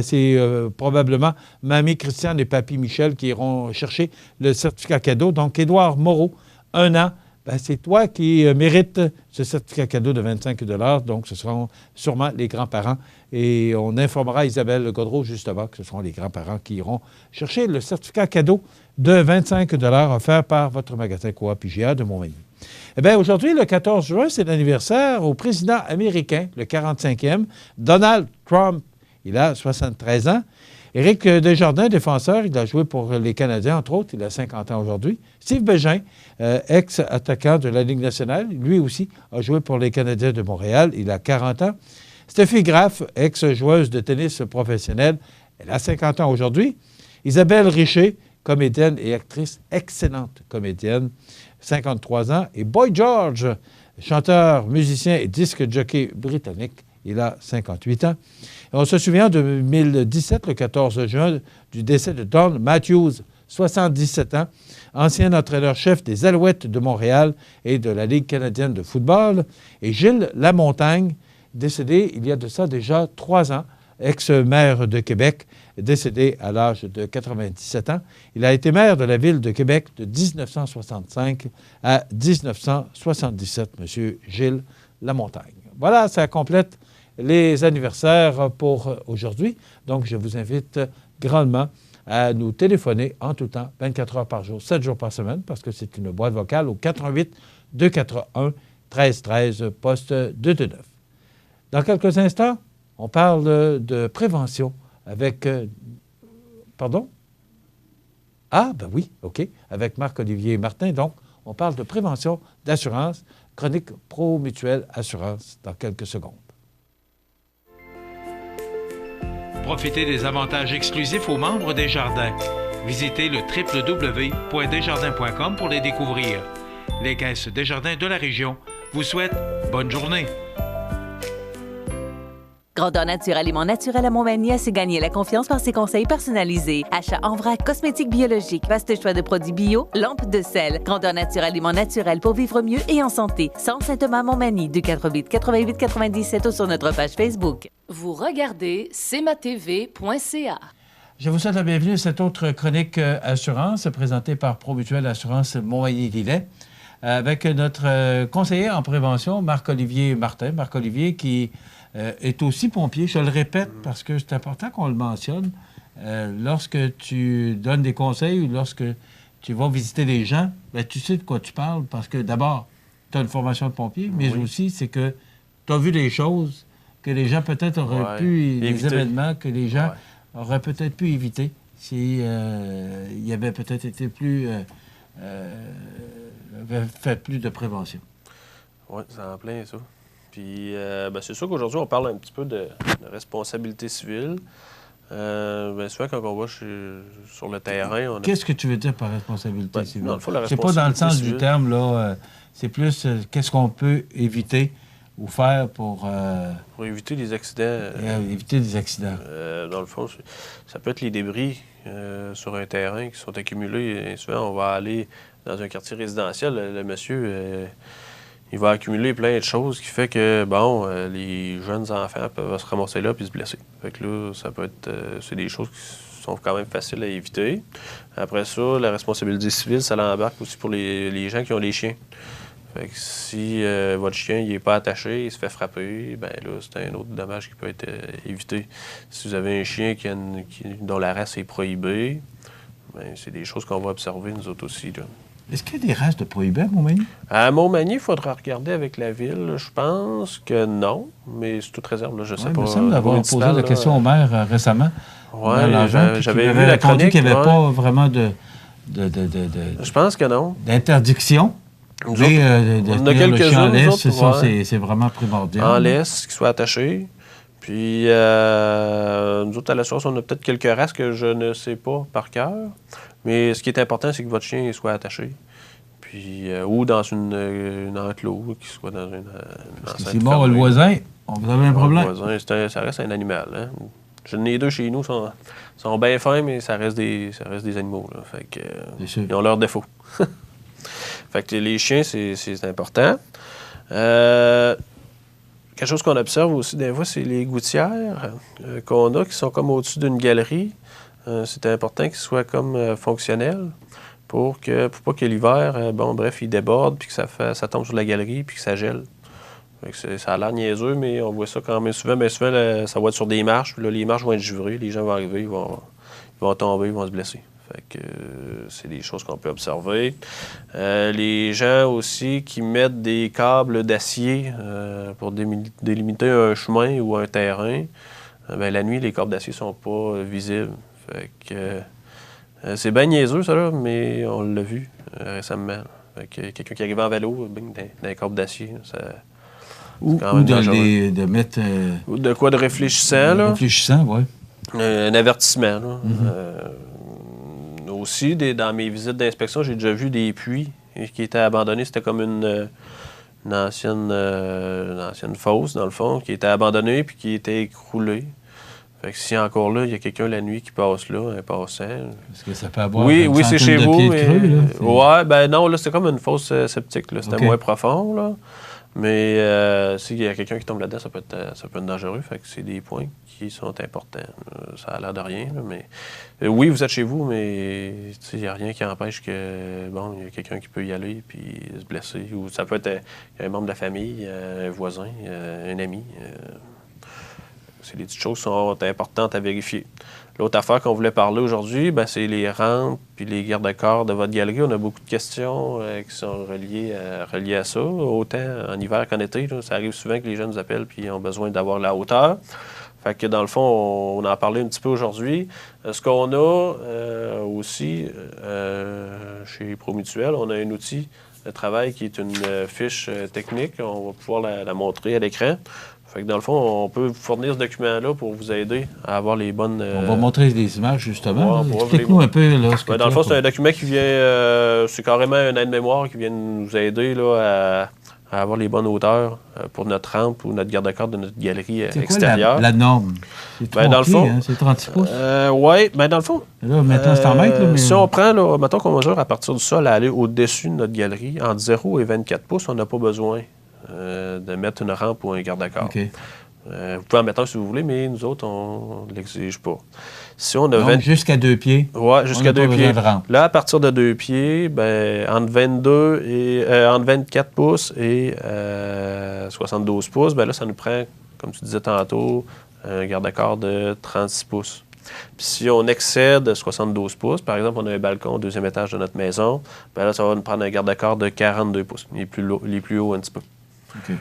Speaker 2: c'est probablement Mamie Christiane et Papy Michel qui iront chercher le certificat cadeau. Donc, Édouard Moreau, 1 an. C'est toi qui mérites ce certificat cadeau de 25 $. Donc, ce seront sûrement les grands-parents. Et on informera Isabelle Godreau, justement, que ce seront les grands-parents qui iront chercher le certificat cadeau de 25 $ offert par votre magasin Coop IGA de Montmagny. Eh bien, aujourd'hui, le 14 juin, c'est l'anniversaire au président américain, le 45e, Donald Trump. Il a 73 ans. Éric Desjardins, défenseur, il a joué pour les Canadiens, entre autres. Il a 50 ans aujourd'hui. Steve Bégin, ex-attaquant de la Ligue nationale, lui aussi a joué pour les Canadiens de Montréal. Il a 40 ans. Steffi Graf, ex-joueuse de tennis professionnelle, elle a 50 ans aujourd'hui. Isabelle Richer, comédienne et actrice, excellente comédienne, 53 ans. Et Boy George, chanteur, musicien et disque jockey britannique, il a 58 ans. Et on se souvient de 2017, le 14 juin, du décès de Don Matthews, 77 ans, ancien entraîneur-chef des Alouettes de Montréal et de la Ligue canadienne de football. Et Gilles Lamontagne, décédé il y a de ça déjà 3 ans, ex-maire de Québec, décédé à l'âge de 97 ans. Il a été maire de la ville de Québec de 1965 à 1977, M. Gilles Lamontagne. Voilà, ça complète les anniversaires pour aujourd'hui. Donc, je vous invite grandement à nous téléphoner en tout temps, 24 heures par jour, 7 jours par semaine, parce que c'est une boîte vocale au 88 241 13 13, poste 229. Dans quelques instants, on parle de prévention avec... pardon? Ah, ben oui, OK, avec Marc-Olivier Martin. Donc, on parle de prévention d'assurance, chronique Pro-Mutuelle Assurance dans quelques secondes.
Speaker 7: Profitez des avantages exclusifs aux membres des Jardins. Visitez le www.desjardins.com pour les découvrir. Les caisses Desjardins de la région vous souhaitent bonne journée.
Speaker 1: Grandeur Nature Aliments Naturels à Montmagny a su gagner la confiance par ses conseils personnalisés. Achat en vrac, cosmétiques biologiques, vaste choix de produits bio, lampes de sel. Grandeur Nature Aliments Naturels pour vivre mieux et en santé. Centre Saint-Thomas Montmagny, 248 88 97 ou sur notre page Facebook.
Speaker 8: Vous regardez cmatv.ca.
Speaker 2: Je vous souhaite la bienvenue à cette autre chronique assurance présentée par Pro-Mutuelle Assurance Montmagny-Lillet avec notre conseiller en prévention, Marc-Olivier Martin. Marc-Olivier qui est aussi pompier. Je le répète parce que c'est important qu'on le mentionne. Lorsque tu donnes des conseils ou lorsque tu vas visiter des gens, bien, tu sais de quoi tu parles parce que d'abord, tu as une formation de pompier, mais aussi c'est que tu as vu des choses que les gens peut-être auraient pu, des événements que les gens auraient peut-être pu éviter si il y avait peut-être été plus, avait fait plus de prévention.
Speaker 9: Oui, c'est en plein ça. Puis, c'est sûr qu'aujourd'hui, on parle un petit peu de responsabilité civile. Souvent, quand on va sur le terrain... on a...
Speaker 2: Qu'est-ce que tu veux dire par responsabilité civile?
Speaker 9: Dans le fond, la
Speaker 2: c'est pas dans le sens
Speaker 9: civile.
Speaker 2: Du terme, là. C'est plus qu'est-ce qu'on peut éviter ou faire pour
Speaker 9: éviter les accidents.
Speaker 2: Éviter des accidents.
Speaker 9: Dans le fond, ça peut être les débris sur un terrain qui sont accumulés. Et souvent, on va aller dans un quartier résidentiel. Le monsieur... il va accumuler plein de choses qui fait que, les jeunes enfants peuvent se ramasser là puis se blesser. Fait que là, ça peut être... c'est des choses qui sont quand même faciles à éviter. Après ça, la responsabilité civile, ça l'embarque aussi pour les gens qui ont des chiens. Fait que si votre chien il est pas attaché, il se fait frapper, bien là, c'est un autre dommage qui peut être évité. Si vous avez un chien dont la race est prohibée, bien, c'est des choses qu'on va observer, nous autres aussi, là.
Speaker 2: Est-ce qu'il y a des races de prohibées à Montmagny?
Speaker 9: À Montmagny, il faudra regarder avec la ville. Je pense que non, mais c'est toute réserve. Là, je sais pas.
Speaker 2: Il me semble avoir posé la question au maire récemment.
Speaker 9: Oui, j'avais vu la
Speaker 2: chronique.
Speaker 9: chronique.
Speaker 2: Qu'il n'y avait pas vraiment de...
Speaker 9: Je pense que non.
Speaker 2: D'interdiction.
Speaker 9: On a quelques-uns.
Speaker 2: C'est vraiment primordial.
Speaker 9: En laisse, qui soit attaché. Puis, nous autres, à l'assurance, on a peut-être quelques races que je ne sais pas par cœur. Mais ce qui est important, c'est que votre chien soit attaché. Puis, ou dans une enclos, qu'il soit dans une
Speaker 2: si c'est mort le voisin, vous avez un problème.
Speaker 9: Le voisin, ça reste un animal. Hein? Les deux chez nous sont bien fins, mais ça reste des animaux. Là. Fait que, ils ont leurs défauts. Fait que les chiens, c'est important. Quelque chose qu'on observe aussi des fois, c'est les gouttières qu'on a qui sont comme au-dessus d'une galerie. C'est important qu'ils soient comme fonctionnels pour pas que l'hiver, il déborde puis que ça tombe sur la galerie puis que ça gèle. Fait que ça a l'air niaiseux, mais on voit ça quand même souvent. Mais souvent, ça va être sur des marches. Puis là, les marches vont être givrées. Les gens vont arriver, ils vont tomber, ils vont se blesser. Fait que c'est des choses qu'on peut observer. Les gens aussi qui mettent des câbles d'acier pour délimiter un chemin ou un terrain, la nuit, les câbles d'acier sont pas visibles. Fait que c'est bien niaiseux, ça, là, mais on l'a vu récemment. Fait que quelqu'un qui arrive en vélo, dans un câble d'acier, ça...
Speaker 2: Ou de mettre...
Speaker 9: ou de quoi de réfléchissant, là.
Speaker 2: Réfléchissant, oui.
Speaker 9: Un avertissement, là. Aussi, dans mes visites d'inspection, j'ai déjà vu des puits qui étaient abandonnés. C'était comme une ancienne fosse, dans le fond, qui était abandonnée puis qui était écroulée. Fait que si encore là, il y a quelqu'un la nuit qui passe là, un passant...
Speaker 2: Est-ce que ça peut avoir
Speaker 9: oui, c'est chez vous.
Speaker 2: Mais... creux, là,
Speaker 9: non, là, c'était comme une fosse septique. Là. C'était moins profond, là. Mais s'il y a quelqu'un qui tombe là-dedans, ça peut être dangereux. Fait que c'est des points qui sont importants. Ça a l'air de rien, là, mais... oui, vous êtes chez vous, mais il n'y a rien qui empêche que, il y a quelqu'un qui peut y aller puis se blesser. Ou ça peut être un membre de la famille, un voisin, un ami. C'est des petites choses qui sont importantes à vérifier. L'autre affaire qu'on voulait parler aujourd'hui, c'est les rampes puis les garde-corps de votre galerie. On a beaucoup de questions qui sont reliées à ça, autant en hiver qu'en été. Là. Ça arrive souvent que les gens nous appellent puis ont besoin d'avoir la hauteur. Fait que dans le fond, on en a parlé un petit peu aujourd'hui. Ce qu'on a aussi chez ProMutuel, on a un outil de travail qui est une fiche technique. On va pouvoir la montrer à l'écran. Fait que dans le fond, on peut vous fournir ce document-là pour vous aider à avoir les bonnes...
Speaker 2: On va montrer des images, justement.
Speaker 9: Ouais,
Speaker 2: explique-nous un peu là, ce que
Speaker 9: dans le fond, c'est un document qui vient... c'est carrément un aide-mémoire qui vient nous aider là, à avoir les bonnes hauteurs pour notre rampe ou notre garde-corps de notre galerie extérieure.
Speaker 2: C'est quoi la norme? C'est 3
Speaker 9: dans le
Speaker 2: pieds,
Speaker 9: fond,
Speaker 2: hein? C'est 36 pouces?
Speaker 9: Oui, dans le fond...
Speaker 2: Là, maintenant, c'est en mètres. Là, mais...
Speaker 9: Si on prend, là, mettons qu'on mesure à partir du sol à aller au-dessus de notre galerie, entre 0 et 24 pouces, on n'a pas besoin de mettre une rampe ou un garde-corps.
Speaker 2: Okay.
Speaker 9: Vous pouvez en mettre un si vous voulez, mais nous autres, on ne l'exige pas. Si on a
Speaker 2: Donc, jusqu'à 2 pieds?
Speaker 9: Oui, jusqu'à 2 pieds.
Speaker 2: De rampe.
Speaker 9: Là, à partir de 2 pieds, entre 22 et entre 24 pouces et 72 pouces, là, ça nous prend, comme tu disais tantôt, un garde-corps de 36 pouces. Puis si on excède 72 pouces, par exemple, on a un balcon au 2e étage de notre maison, là, ça va nous prendre un garde-corps de 42 pouces. Il est plus haut un petit peu.
Speaker 2: OK.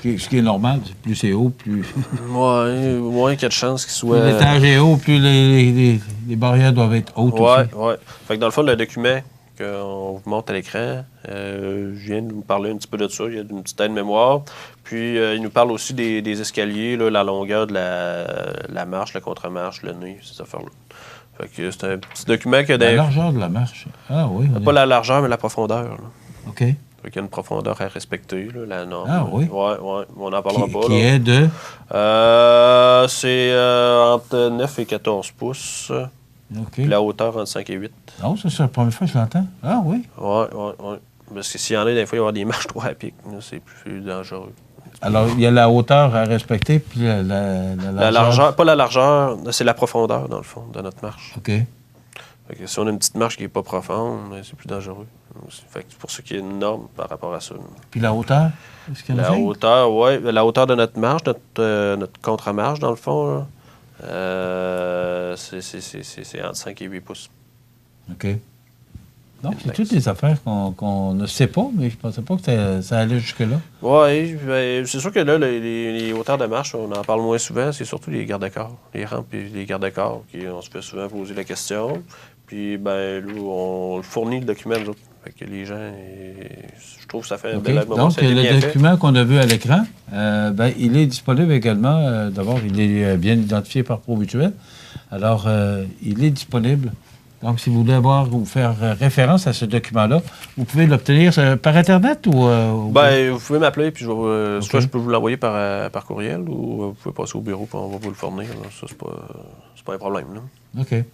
Speaker 2: Ce qui est normal, plus c'est haut, plus...
Speaker 9: Oui, moins qu'il y a de chances qu'il soit...
Speaker 2: Plus l'étage est haut, plus les barrières doivent être hautes aussi.
Speaker 9: Oui. Fait que dans le fond, le document qu'on vous montre à l'écran, je viens de vous parler un petit peu de ça. Il y a une petite aide-mémoire. Puis, il nous parle aussi des escaliers, là, la longueur de la marche, la contre-marche, le nez, ces affaires-là. Fait que c'est un petit document que...
Speaker 2: La largeur de la marche. Ah oui.
Speaker 9: Pas la largeur, mais la profondeur. Là.
Speaker 2: OK.
Speaker 9: Fait qu'il y a une profondeur à respecter, là, la norme.
Speaker 2: Ah oui?
Speaker 9: Oui. On n'en parlera pas.
Speaker 2: Qui est de?
Speaker 9: C'est entre 9 et 14 pouces.
Speaker 2: OK.
Speaker 9: Puis la hauteur entre 5 et 8.
Speaker 2: Non, c'est la première fois que je l'entends. Ah oui?
Speaker 9: Oui. Parce que s'il y en a, des fois, il va y avoir des marches trop à pic. C'est plus dangereux.
Speaker 2: Alors, il y a la hauteur à respecter, puis la largeur.
Speaker 9: La largeur, pas la largeur, c'est la profondeur, dans le fond, de notre marche.
Speaker 2: OK.
Speaker 9: Fait que si on a une petite marche qui n'est pas profonde, c'est plus dangereux. Fait que c'est pour ça qu'il y a une norme par rapport à ça.
Speaker 2: Puis la hauteur? Est-ce qu'il y a
Speaker 9: la hauteur, oui. La hauteur de notre marche, notre contre-marche, dans le fond, c'est entre 5 et 8 pouces.
Speaker 2: OK. Donc, c'est toutes les affaires qu'on ne sait pas, mais je ne pensais pas que ça allait jusque-là.
Speaker 9: Oui, c'est sûr que là, les hauteurs de marche, on en parle moins souvent. C'est surtout les garde-corps, les rampes et les garde-corps, on se fait souvent poser la question. Puis, là, on fournit le document, nous autres. Fait que les gens, je trouve que ça fait un bel moment.
Speaker 2: Donc, le document qu'on a vu à l'écran, il est disponible également. D'abord, il est bien identifié par ProMutuel. Alors, il est disponible. Donc, si vous voulez ou faire référence à ce document-là, vous pouvez l'obtenir par Internet ou...
Speaker 9: vous pouvez m'appeler, puis soit je peux vous l'envoyer par courriel, ou vous pouvez passer au bureau, puis on va vous le fournir. Là. Ça, c'est pas un problème. Là.
Speaker 2: OK.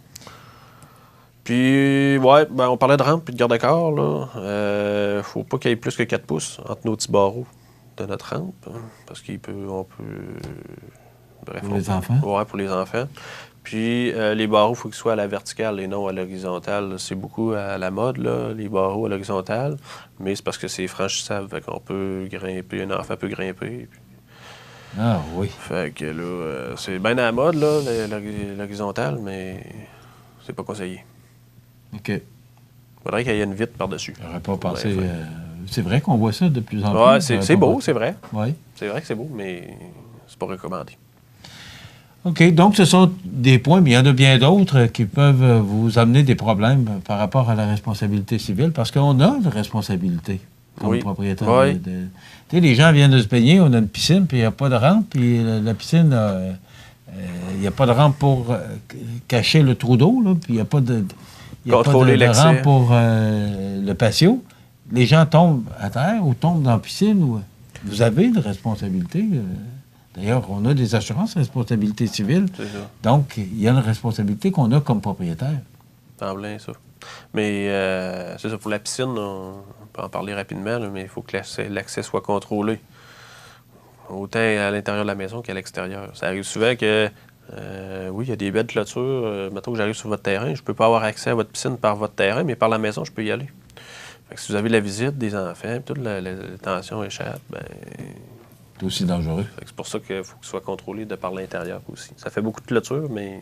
Speaker 9: Puis, on parlait de rampe et de garde-corps. Il ne faut pas qu'il y ait plus que 4 pouces entre nos petits barreaux de notre rampe, parce qu'on peut... Bref,
Speaker 2: pour les enfants?
Speaker 9: Oui, pour les enfants. Puis, les barreaux, il faut qu'ils soient à la verticale et non à l'horizontale. C'est beaucoup à la mode, là, les barreaux à l'horizontale, mais c'est parce que c'est franchissable. Fait qu'on peut grimper, un enfant peut grimper. Puis...
Speaker 2: Ah oui.
Speaker 9: Fait que là, c'est bien à la mode, là, l'horizontale, mais c'est pas conseillé.
Speaker 2: OK.
Speaker 9: Il faudrait qu'il y ait une vitre par-dessus.
Speaker 2: J'aurais pas pensé... c'est vrai qu'on voit ça de plus en plus.
Speaker 9: Oui, c'est beau, c'est vrai.
Speaker 2: Oui.
Speaker 9: C'est vrai que c'est beau, mais c'est pas recommandé.
Speaker 2: OK. Donc, ce sont des points, mais il y en a bien d'autres qui peuvent vous amener des problèmes par rapport à la responsabilité civile, parce qu'on a une responsabilité comme propriétaire.
Speaker 9: Oui.
Speaker 2: Tu sais, les gens viennent de se baigner, on a une piscine, puis il n'y a pas de rampe, puis la piscine, il n'y a pas de rampe pour cacher le trou d'eau, là, puis il n'y a pas de...
Speaker 9: Contrôler l'accès.
Speaker 2: Rampe pour le patio. Les gens tombent à terre ou tombent dans la piscine. Vous avez une responsabilité. D'ailleurs, on a des assurances responsabilité civile.
Speaker 9: C'est ça.
Speaker 2: Donc, il y a une responsabilité qu'on a comme propriétaire.
Speaker 9: En plein, ça. Mais c'est ça, pour la piscine, on peut en parler rapidement, là, mais il faut que l'accès soit contrôlé. Autant à l'intérieur de la maison qu'à l'extérieur. Ça arrive souvent que, oui, il y a des belles clôtures. Mettons que j'arrive sur votre terrain, je ne peux pas avoir accès à votre piscine par votre terrain, mais par la maison, je peux y aller. Fait que si vous avez la visite des enfants, toute la tension échappe,
Speaker 2: C'est aussi dangereux.
Speaker 9: C'est pour ça qu'il faut que ce soit contrôlé de par l'intérieur aussi. Ça fait beaucoup de clôture, mais...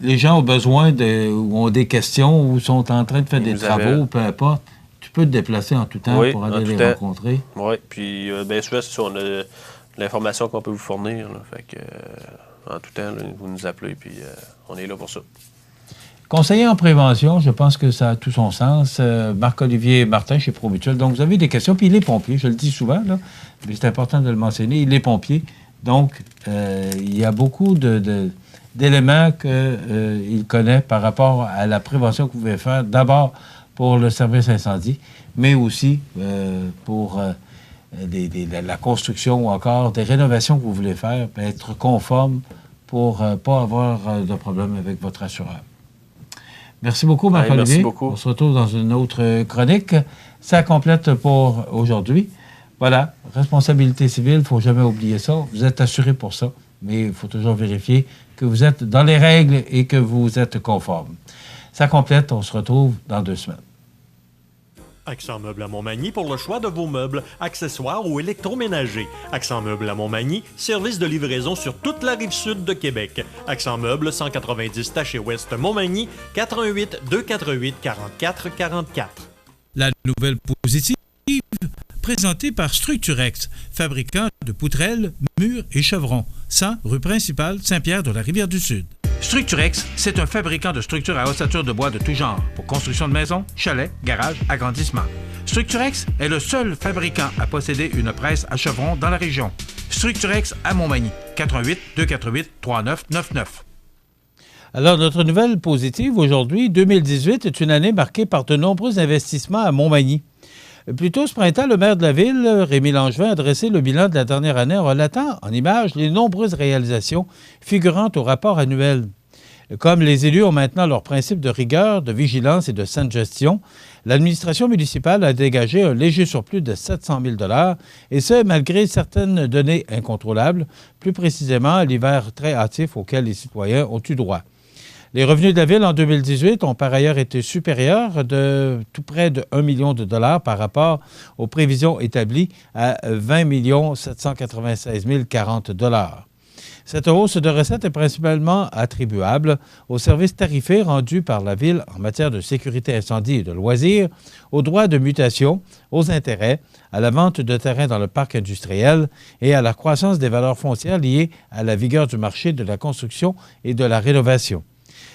Speaker 2: Les gens ont besoin ou ont des questions ou sont en train de faire des travaux, peu importe. Tu peux te déplacer en tout temps pour aller les rencontrer.
Speaker 9: Oui, puis bien souvent, c'est ça, on a l'information qu'on peut vous fournir. Là, fait que, en tout temps, là, vous nous appelez, puis on est là pour ça.
Speaker 2: Conseiller en prévention, je pense que ça a tout son sens. Marc-Olivier Martin chez Promutuel. Donc, vous avez des questions, puis il est pompier, je le dis souvent, là, mais c'est important de le mentionner, il est pompier. Donc, il y a beaucoup d'éléments qu'il connaît par rapport à la prévention que vous pouvez faire, d'abord pour le service incendie, mais aussi pour la construction ou encore des rénovations que vous voulez faire, être conforme pour ne pas avoir de problème avec votre assureur. Merci beaucoup, Marc-Olivier.
Speaker 9: Merci beaucoup.
Speaker 2: On se retrouve dans une autre chronique. Ça complète pour aujourd'hui. Voilà, responsabilité civile, il ne faut jamais oublier ça. Vous êtes assuré pour ça, mais il faut toujours vérifier que vous êtes dans les règles et que vous êtes conforme. Ça complète, on se retrouve dans 2 semaines.
Speaker 5: Accent Meubles à Montmagny pour le choix de vos meubles, accessoires ou électroménagers. Accent Meubles à Montmagny, service de livraison sur toute la rive sud de Québec. Accent Meubles, 190 Taché Ouest Montmagny, 88 248 44 44.
Speaker 7: La nouvelle positive, présentée par Structurex, fabricant de poutrelles, murs et chevrons, 100 rue principale Saint-Pierre de la Rivière-du-Sud. Structurex, c'est un fabricant de structures à ossature de bois de tout genre pour construction de maisons, chalets, garages, agrandissements. Structurex est le seul fabricant à posséder une presse à chevrons dans la région. Structurex à Montmagny, 88 248 3999.
Speaker 2: Alors, notre nouvelle positive aujourd'hui, 2018 est une année marquée par de nombreux investissements à Montmagny. Plus tôt ce printemps, le maire de la ville, Rémi Langevin, a dressé le bilan de la dernière année en relatant en images les nombreuses réalisations figurant au rapport annuel. Comme les élus ont maintenant leurs principes de rigueur, de vigilance et de saine gestion, l'administration municipale a dégagé un léger surplus de 700 000 $, et ce, malgré certaines données incontrôlables, plus précisément l'hiver très hâtif auquel les citoyens ont eu droit. Les revenus de la Ville en 2018 ont par ailleurs été supérieurs de tout près de 1 million de dollars par rapport aux prévisions établies à 20 796 040 $. Cette hausse de recettes est principalement attribuable aux services tarifaires rendus par la Ville en matière de sécurité incendie et de loisirs, aux droits de mutation, aux intérêts, à la vente de terrains dans le parc industriel et à la croissance des valeurs foncières liées à la vigueur du marché de la construction et de la rénovation.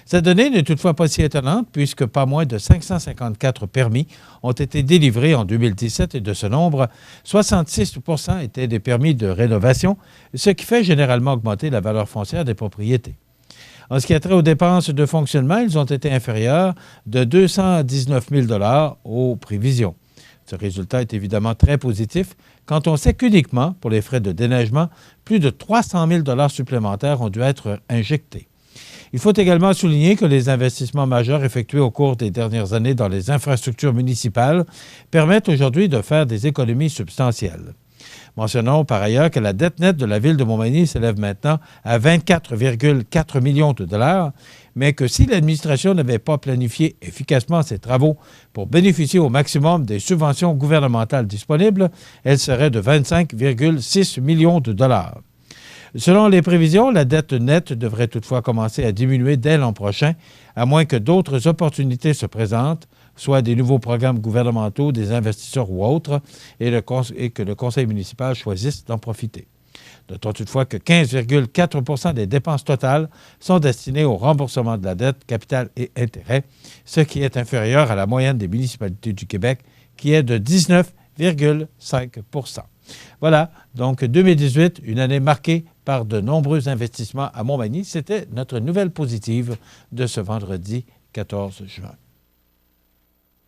Speaker 2: Cette donnée n'est toutefois pas si étonnante puisque pas moins de 554 permis ont été délivrés en 2017 et de ce nombre, 66 % étaient des permis de rénovation, ce qui fait généralement augmenter la valeur foncière des propriétés. En ce qui a trait aux dépenses de fonctionnement, ils ont été inférieurs de 219 000 $ aux prévisions. Ce résultat est évidemment très positif quand on sait qu'uniquement pour les frais de déneigement, plus de 300 000 $ supplémentaires ont dû être injectés. Il faut également souligner que les investissements majeurs effectués au cours des dernières années dans les infrastructures municipales permettent aujourd'hui de faire des économies substantielles. Mentionnons par ailleurs que la dette nette de la Ville de Montmagny s'élève maintenant à 24,4 millions de $, mais que si l'administration n'avait pas planifié efficacement ses travaux pour bénéficier au maximum des subventions gouvernementales disponibles, elle serait de 25,6 millions de $. Selon les prévisions, la dette nette devrait toutefois commencer à diminuer dès l'an prochain, à moins que d'autres opportunités se présentent, soit des nouveaux programmes gouvernementaux, des investisseurs ou autres, et que le conseil municipal choisisse d'en profiter. Notons toutefois que 15,4 % des dépenses totales sont destinées au remboursement de la dette, capital et intérêts, ce qui est inférieur à la moyenne des municipalités du Québec, qui est de 19,5 %. Voilà, donc 2018, une année marquée par de nombreux investissements à Montmagny. C'était notre nouvelle positive de ce vendredi 14 juin.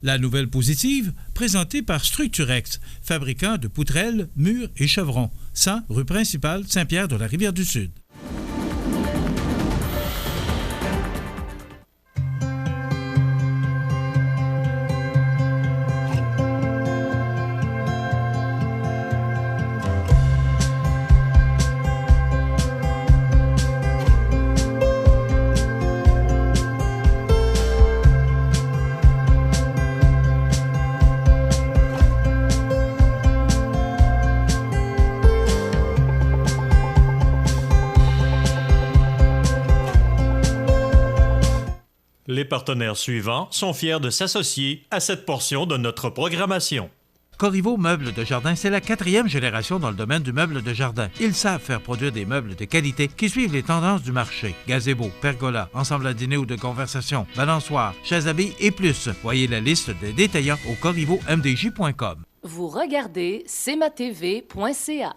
Speaker 7: La nouvelle positive, présentée par Structurex, fabricant de poutrelles, murs et chevrons, 100 rue principale Saint-Pierre de la Rivière-du-Sud.
Speaker 5: Les partenaires suivants sont fiers de s'associer à cette portion de notre programmation.
Speaker 7: Corriveau Meubles de Jardin, c'est la 4e génération dans le domaine du meuble de jardin. Ils savent faire produire des meubles de qualité qui suivent les tendances du marché. Gazebo, pergola, ensemble à dîner ou de conversation, balançoire, chaises à billes et plus. Voyez la liste des détaillants au corrivomdj.com.
Speaker 8: Vous regardez cmatv.ca.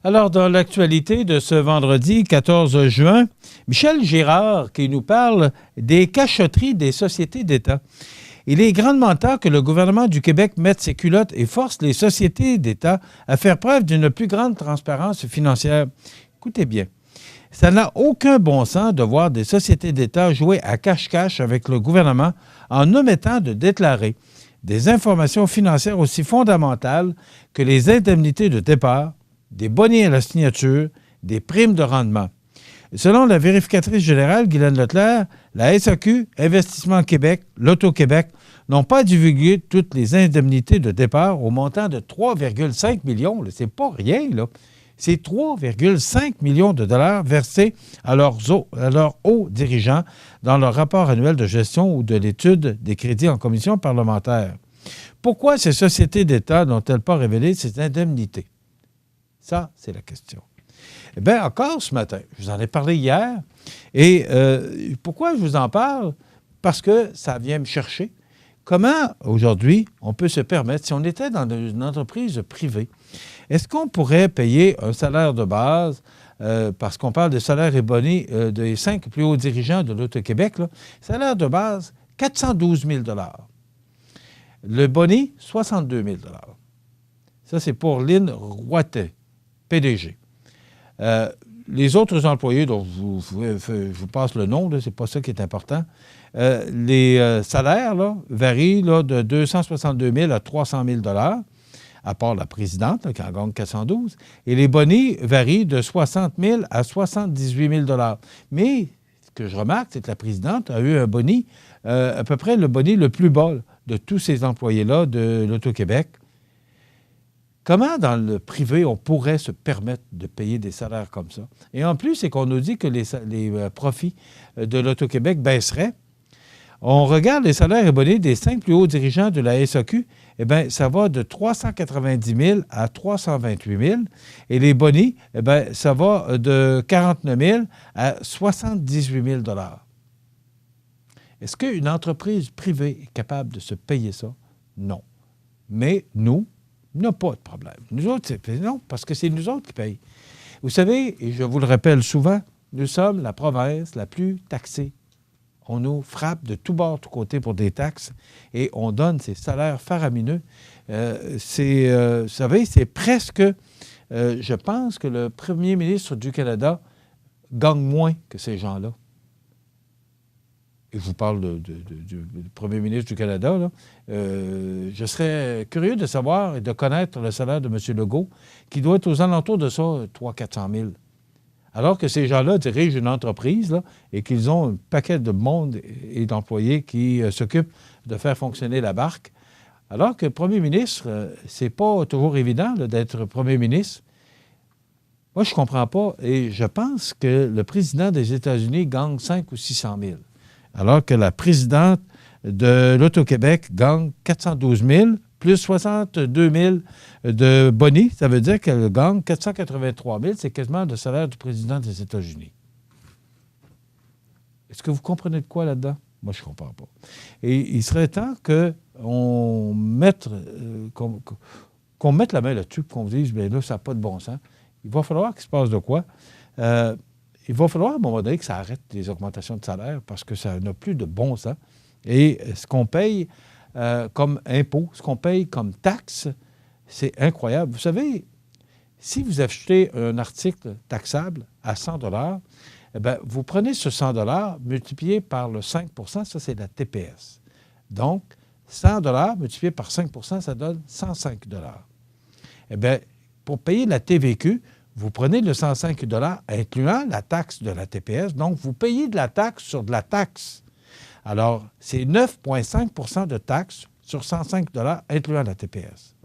Speaker 2: Alors, dans l'actualité de ce vendredi 14 juin, Michel Girard qui nous parle des cachotteries des sociétés d'État. Il est grandement temps que le gouvernement du Québec mette ses culottes et force les sociétés d'État à faire preuve d'une plus grande transparence financière. Écoutez bien, ça n'a aucun bon sens de voir des sociétés d'État jouer à cache-cache avec le gouvernement en omettant de déclarer des informations financières aussi fondamentales que les indemnités de départ, des bonnets à la signature, des primes de rendement. Selon la vérificatrice générale Guylaine Leclerc, la SAQ, Investissement Québec, l'Auto-Québec n'ont pas divulgué toutes les indemnités de départ au montant de 3,5 millions. C'est pas rien, là. C'est 3,5 millions de dollars versés à leurs hauts dirigeants dans leur rapport annuel de gestion ou de l'étude des crédits en commission parlementaire. Pourquoi ces sociétés d'État n'ont-elles pas révélé ces indemnités? Ça, c'est la question. Eh bien, encore ce matin, je vous en ai parlé hier. Et pourquoi je vous en parle? Parce que ça vient me chercher. Comment, aujourd'hui, on peut se permettre, si on était dans une entreprise privée, est-ce qu'on pourrait payer un salaire de base, parce qu'on parle de salaire et boni des 5 plus hauts dirigeants de l'Auto-Québec, là, salaire de base, 412 000 $. Le boni, 62 000 $. Ça, c'est pour Lynn Roitet, PDG. Les autres employés, dont je vous passe le nom, ce n'est pas ça qui est important, les salaires là, varient là, de 262 000 à 300 000 $, à part la présidente, là, qui en gagne 412, et les bonis varient de 60 000 à 78 000 $. Mais ce que je remarque, c'est que la présidente a eu un boni, à peu près le boni le plus bas là, de tous ces employés-là de l'Auto-Québec. Comment, dans le privé, on pourrait se permettre de payer des salaires comme ça? Et en plus, c'est qu'on nous dit que les profits de l'Auto-Québec baisseraient. On regarde les salaires et bonnets des 5 plus hauts dirigeants de la SAQ, eh bien, ça va de 390 000 à 328 000. Et les bonnets, eh bien, ça va de 49 000 à 78 000 $. Est-ce qu'une entreprise privée est capable de se payer ça? Non. Mais nous, n'a pas de problème. Nous autres, non, parce que c'est nous autres qui payent. Vous savez, et je vous le rappelle souvent, nous sommes la province la plus taxée. On nous frappe de tous bords, de tous côtés pour des taxes et on donne ces salaires faramineux. Vous savez, c'est presque, je pense que le premier ministre du Canada gagne moins que ces gens-là. Et je vous parle du premier ministre du Canada, là. Je serais curieux de savoir et de connaître le salaire de M. Legault, qui doit être aux alentours de ça, 300 000 – 400 000. Alors que ces gens-là dirigent une entreprise là, et qu'ils ont un paquet de monde et d'employés qui s'occupent de faire fonctionner la barque. Alors que premier ministre, c'est pas toujours évident là, d'être premier ministre. Moi, je ne comprends pas. Et je pense que le président des États-Unis gagne 500 ou 600 000. Alors que la présidente de l'Auto-Québec gagne 412 000 plus 62 000 de boni. Ça veut dire qu'elle gagne 483 000. C'est quasiment le salaire du président des États-Unis. Est-ce que vous comprenez de quoi là-dedans? Moi, je ne comprends pas. Et il serait temps qu'on mette, qu'on mette la main là-dessus, qu'on dise, bien là, ça n'a pas de bon sens. Il va falloir qu'il se passe de quoi? Il va falloir, à un moment donné, que ça arrête les augmentations de salaire parce que ça n'a plus de bon sens. Et ce qu'on paye comme impôt, ce qu'on paye comme taxe, c'est incroyable. Vous savez, si vous achetez un article taxable à 100 $, eh bien, vous prenez ce 100 $ multiplié par le 5 %, ça, c'est la TPS. Donc, 100 $ multiplié par 5 %, ça donne 105 $. Eh bien, pour payer la TVQ, vous prenez le 105 $ incluant la taxe de la TPS, donc vous payez de la taxe sur de la taxe. Alors, c'est 9,5 % de taxes sur 105 $ incluant la TPS.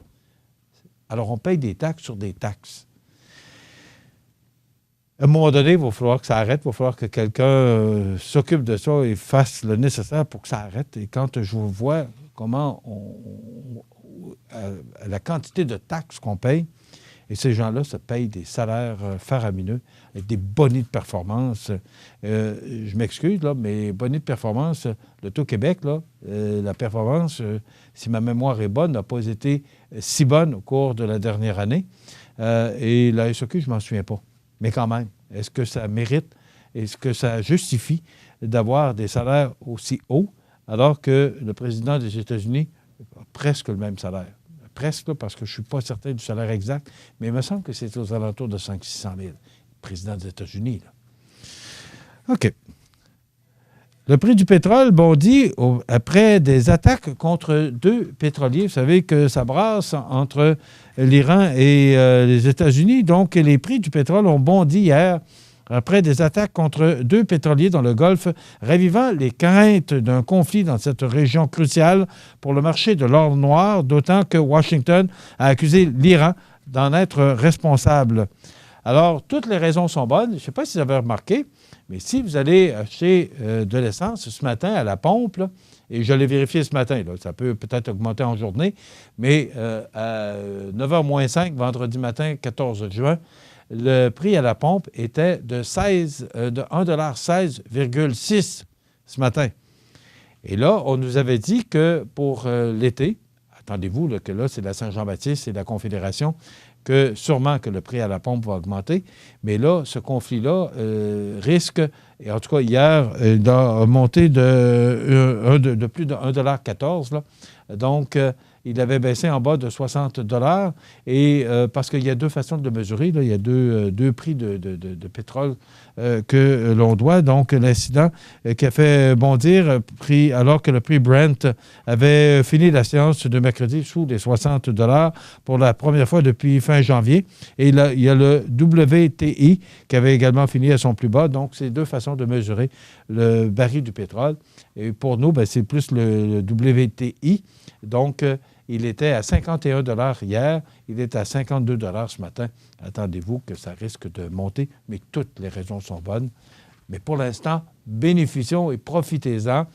Speaker 2: Alors, on paye des taxes sur des taxes. À un moment donné, il va falloir que ça arrête, il va falloir que quelqu'un s'occupe de ça et fasse le nécessaire pour que ça arrête. Et quand je vois comment la quantité de taxes qu'on paye, et ces gens-là se payent des salaires faramineux, avec des bonnies de performance. Je m'excuse, là, mais bonnies de performance, l'Auto-Québec, là, la performance, si ma mémoire est bonne, n'a pas été si bonne au cours de la dernière année. Et la SAQ, je ne m'en souviens pas. Mais quand même, est-ce que ça mérite, est-ce que ça justifie d'avoir des salaires aussi hauts alors que le président des États-Unis a presque le même salaire? Presque, là, parce que je ne suis pas certain du salaire exact, mais il me semble que c'est aux alentours de 500 000 le président des États-Unis. Là. OK. Le prix du pétrole bondit après des attaques contre 2 pétroliers. Vous savez que ça brasse entre l'Iran et les États-Unis. Donc, les prix du pétrole ont bondi hier après des attaques contre 2 pétroliers dans le Golfe, ravivant les craintes d'un conflit dans cette région cruciale pour le marché de l'or noir, d'autant que Washington a accusé l'Iran d'en être responsable. Alors, toutes les raisons sont bonnes. Je ne sais pas si vous avez remarqué, mais si vous allez acheter de l'essence ce matin à la pompe, là, et je l'ai vérifié ce matin, là, ça peut peut-être augmenter en journée, mais à 9h moins 5, vendredi matin, 14 juin, le prix à la pompe était de 1,16,6 ce matin. Et là, on nous avait dit que pour l'été, attendez-vous là, que là, c'est la Saint-Jean-Baptiste, c'est la Confédération, que sûrement que le prix à la pompe va augmenter. Mais là, ce conflit-là risque, et en tout cas hier, il a monté de plus de 1,14 $. Donc, il avait baissé en bas de 60 $. Et parce qu'il y a 2 façons de le mesurer. Là. Il y a deux prix de pétrole que l'on doit. Donc, l'incident qui a fait bondir, alors que le prix Brent avait fini la séance de mercredi sous les 60 $ pour la première fois depuis fin janvier. Et là, il y a le WTI qui avait également fini à son plus bas. Donc, c'est 2 façons de mesurer le baril du pétrole. Et pour nous, bien, c'est plus le WTI. Donc, il était à 51 $ hier. Il est à 52 $ ce matin. Attendez-vous que ça risque de monter, mais toutes les raisons sont bonnes. Mais pour l'instant, bénéficions et profitez-en.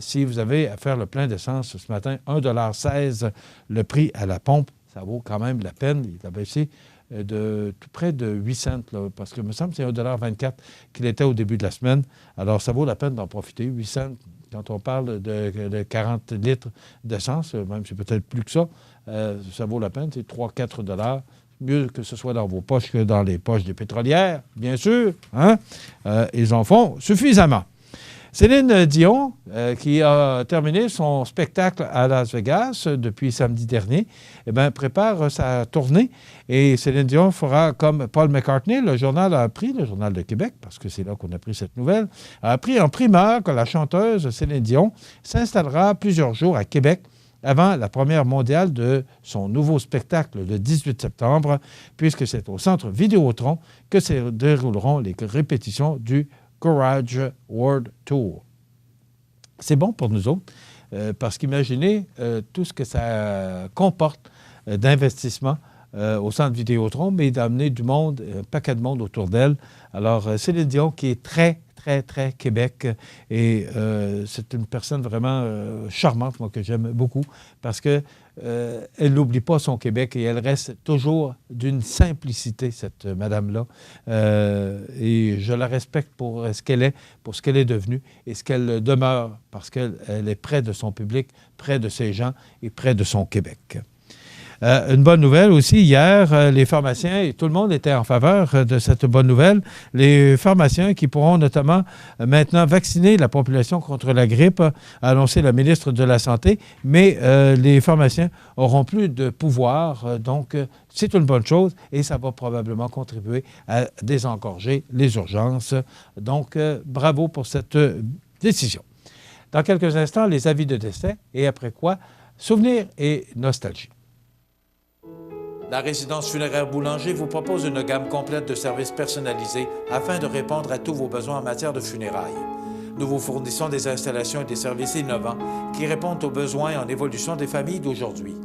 Speaker 2: Si vous avez à faire le plein d'essence ce matin, 1,16 $ le prix à la pompe, ça vaut quand même la peine. Il a baissé de tout près de 8 cents, là, parce que il me semble que c'est 1,24 $ qu'il était au début de la semaine. Alors, ça vaut la peine d'en profiter. 8 cents, quand on parle de 40 litres d'essence, même c'est peut-être plus que ça, ça vaut la peine, c'est 3-4 $. Mieux que ce soit dans vos poches que dans les poches des pétrolières, bien sûr. Hein? Ils en font suffisamment. Céline Dion, qui a terminé son spectacle à Las Vegas depuis samedi dernier, eh bien, prépare sa tournée. Et Céline Dion fera comme Paul McCartney. Le journal a appris, le Journal de Québec, parce que c'est là qu'on a pris cette nouvelle, a appris en primeur que la chanteuse Céline Dion s'installera plusieurs jours à Québec avant la première mondiale de son nouveau spectacle le 18 septembre, puisque c'est au Centre Vidéotron que se dérouleront les répétitions du Garage World Tour. C'est bon pour nous autres, parce qu'imaginez tout ce que ça comporte d'investissement au Centre Vidéotron, mais d'amener du monde, un paquet de monde autour d'elle. Alors, Céline Dion, qui est très Québec. Et c'est une personne vraiment charmante, moi, que j'aime beaucoup, parce qu'elle n'oublie pas son Québec et elle reste toujours d'une simplicité, cette madame-là. Et je la respecte pour ce qu'elle est, pour ce qu'elle est devenue et ce qu'elle demeure, parce qu'elle est près de son public, près de ses gens et près de son Québec. Une bonne nouvelle aussi, hier, les pharmaciens, et tout le monde était en faveur de cette bonne nouvelle, les pharmaciens qui pourront notamment maintenant vacciner la population contre la grippe, a annoncé la ministre de la Santé, mais les pharmaciens n'auront plus de pouvoir, donc c'est une bonne chose et ça va probablement contribuer à désengorger les urgences. Donc, bravo pour cette décision. Dans quelques instants, les avis de décès et après quoi, souvenirs et nostalgie.
Speaker 7: La résidence funéraire Boulanger vous propose une gamme complète de services personnalisés afin de répondre à tous vos besoins en matière de funérailles. Nous vous fournissons des installations et des services innovants qui répondent aux besoins en évolution des familles d'aujourd'hui.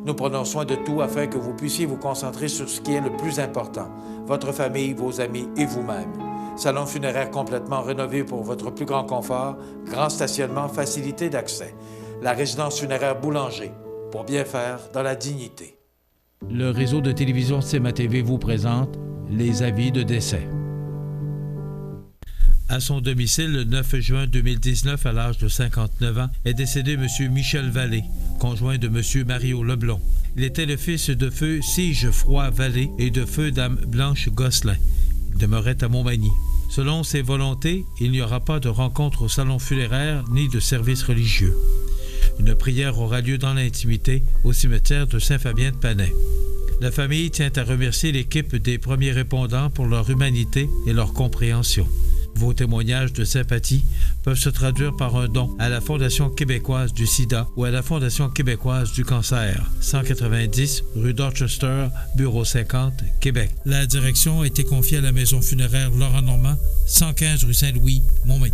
Speaker 7: Nous prenons soin de tout afin que vous puissiez vous concentrer sur ce qui est le plus important, votre famille, vos amis et vous-même. Salon funéraire complètement rénové pour votre plus grand confort, grand stationnement, facilité d'accès. La résidence funéraire Boulanger, pour bien faire dans la dignité. Le réseau de télévision CMA TV vous présente les avis de décès. À son domicile, le 9 juin 2019, à l'âge de 59 ans, est décédé M. Michel Vallée, conjoint de M. Mario Leblond. Il était le fils de feu Sigefroy Vallée et de feu Dame Blanche Gosselin. Il demeurait à Montmagny. Selon ses volontés, il n'y aura pas de rencontre au salon funéraire ni de service religieux. Une prière aura lieu dans l'intimité au cimetière de Saint-Fabien-de-Panay. La famille tient à remercier l'équipe des premiers répondants pour leur humanité et leur compréhension. Vos témoignages de sympathie peuvent se traduire par un don à la Fondation québécoise du sida ou à la Fondation québécoise du cancer, 190 rue Dorchester, bureau 50, Québec. La direction a été confiée à la maison funéraire Laurent Normand, 115 rue Saint-Louis, Montmagny.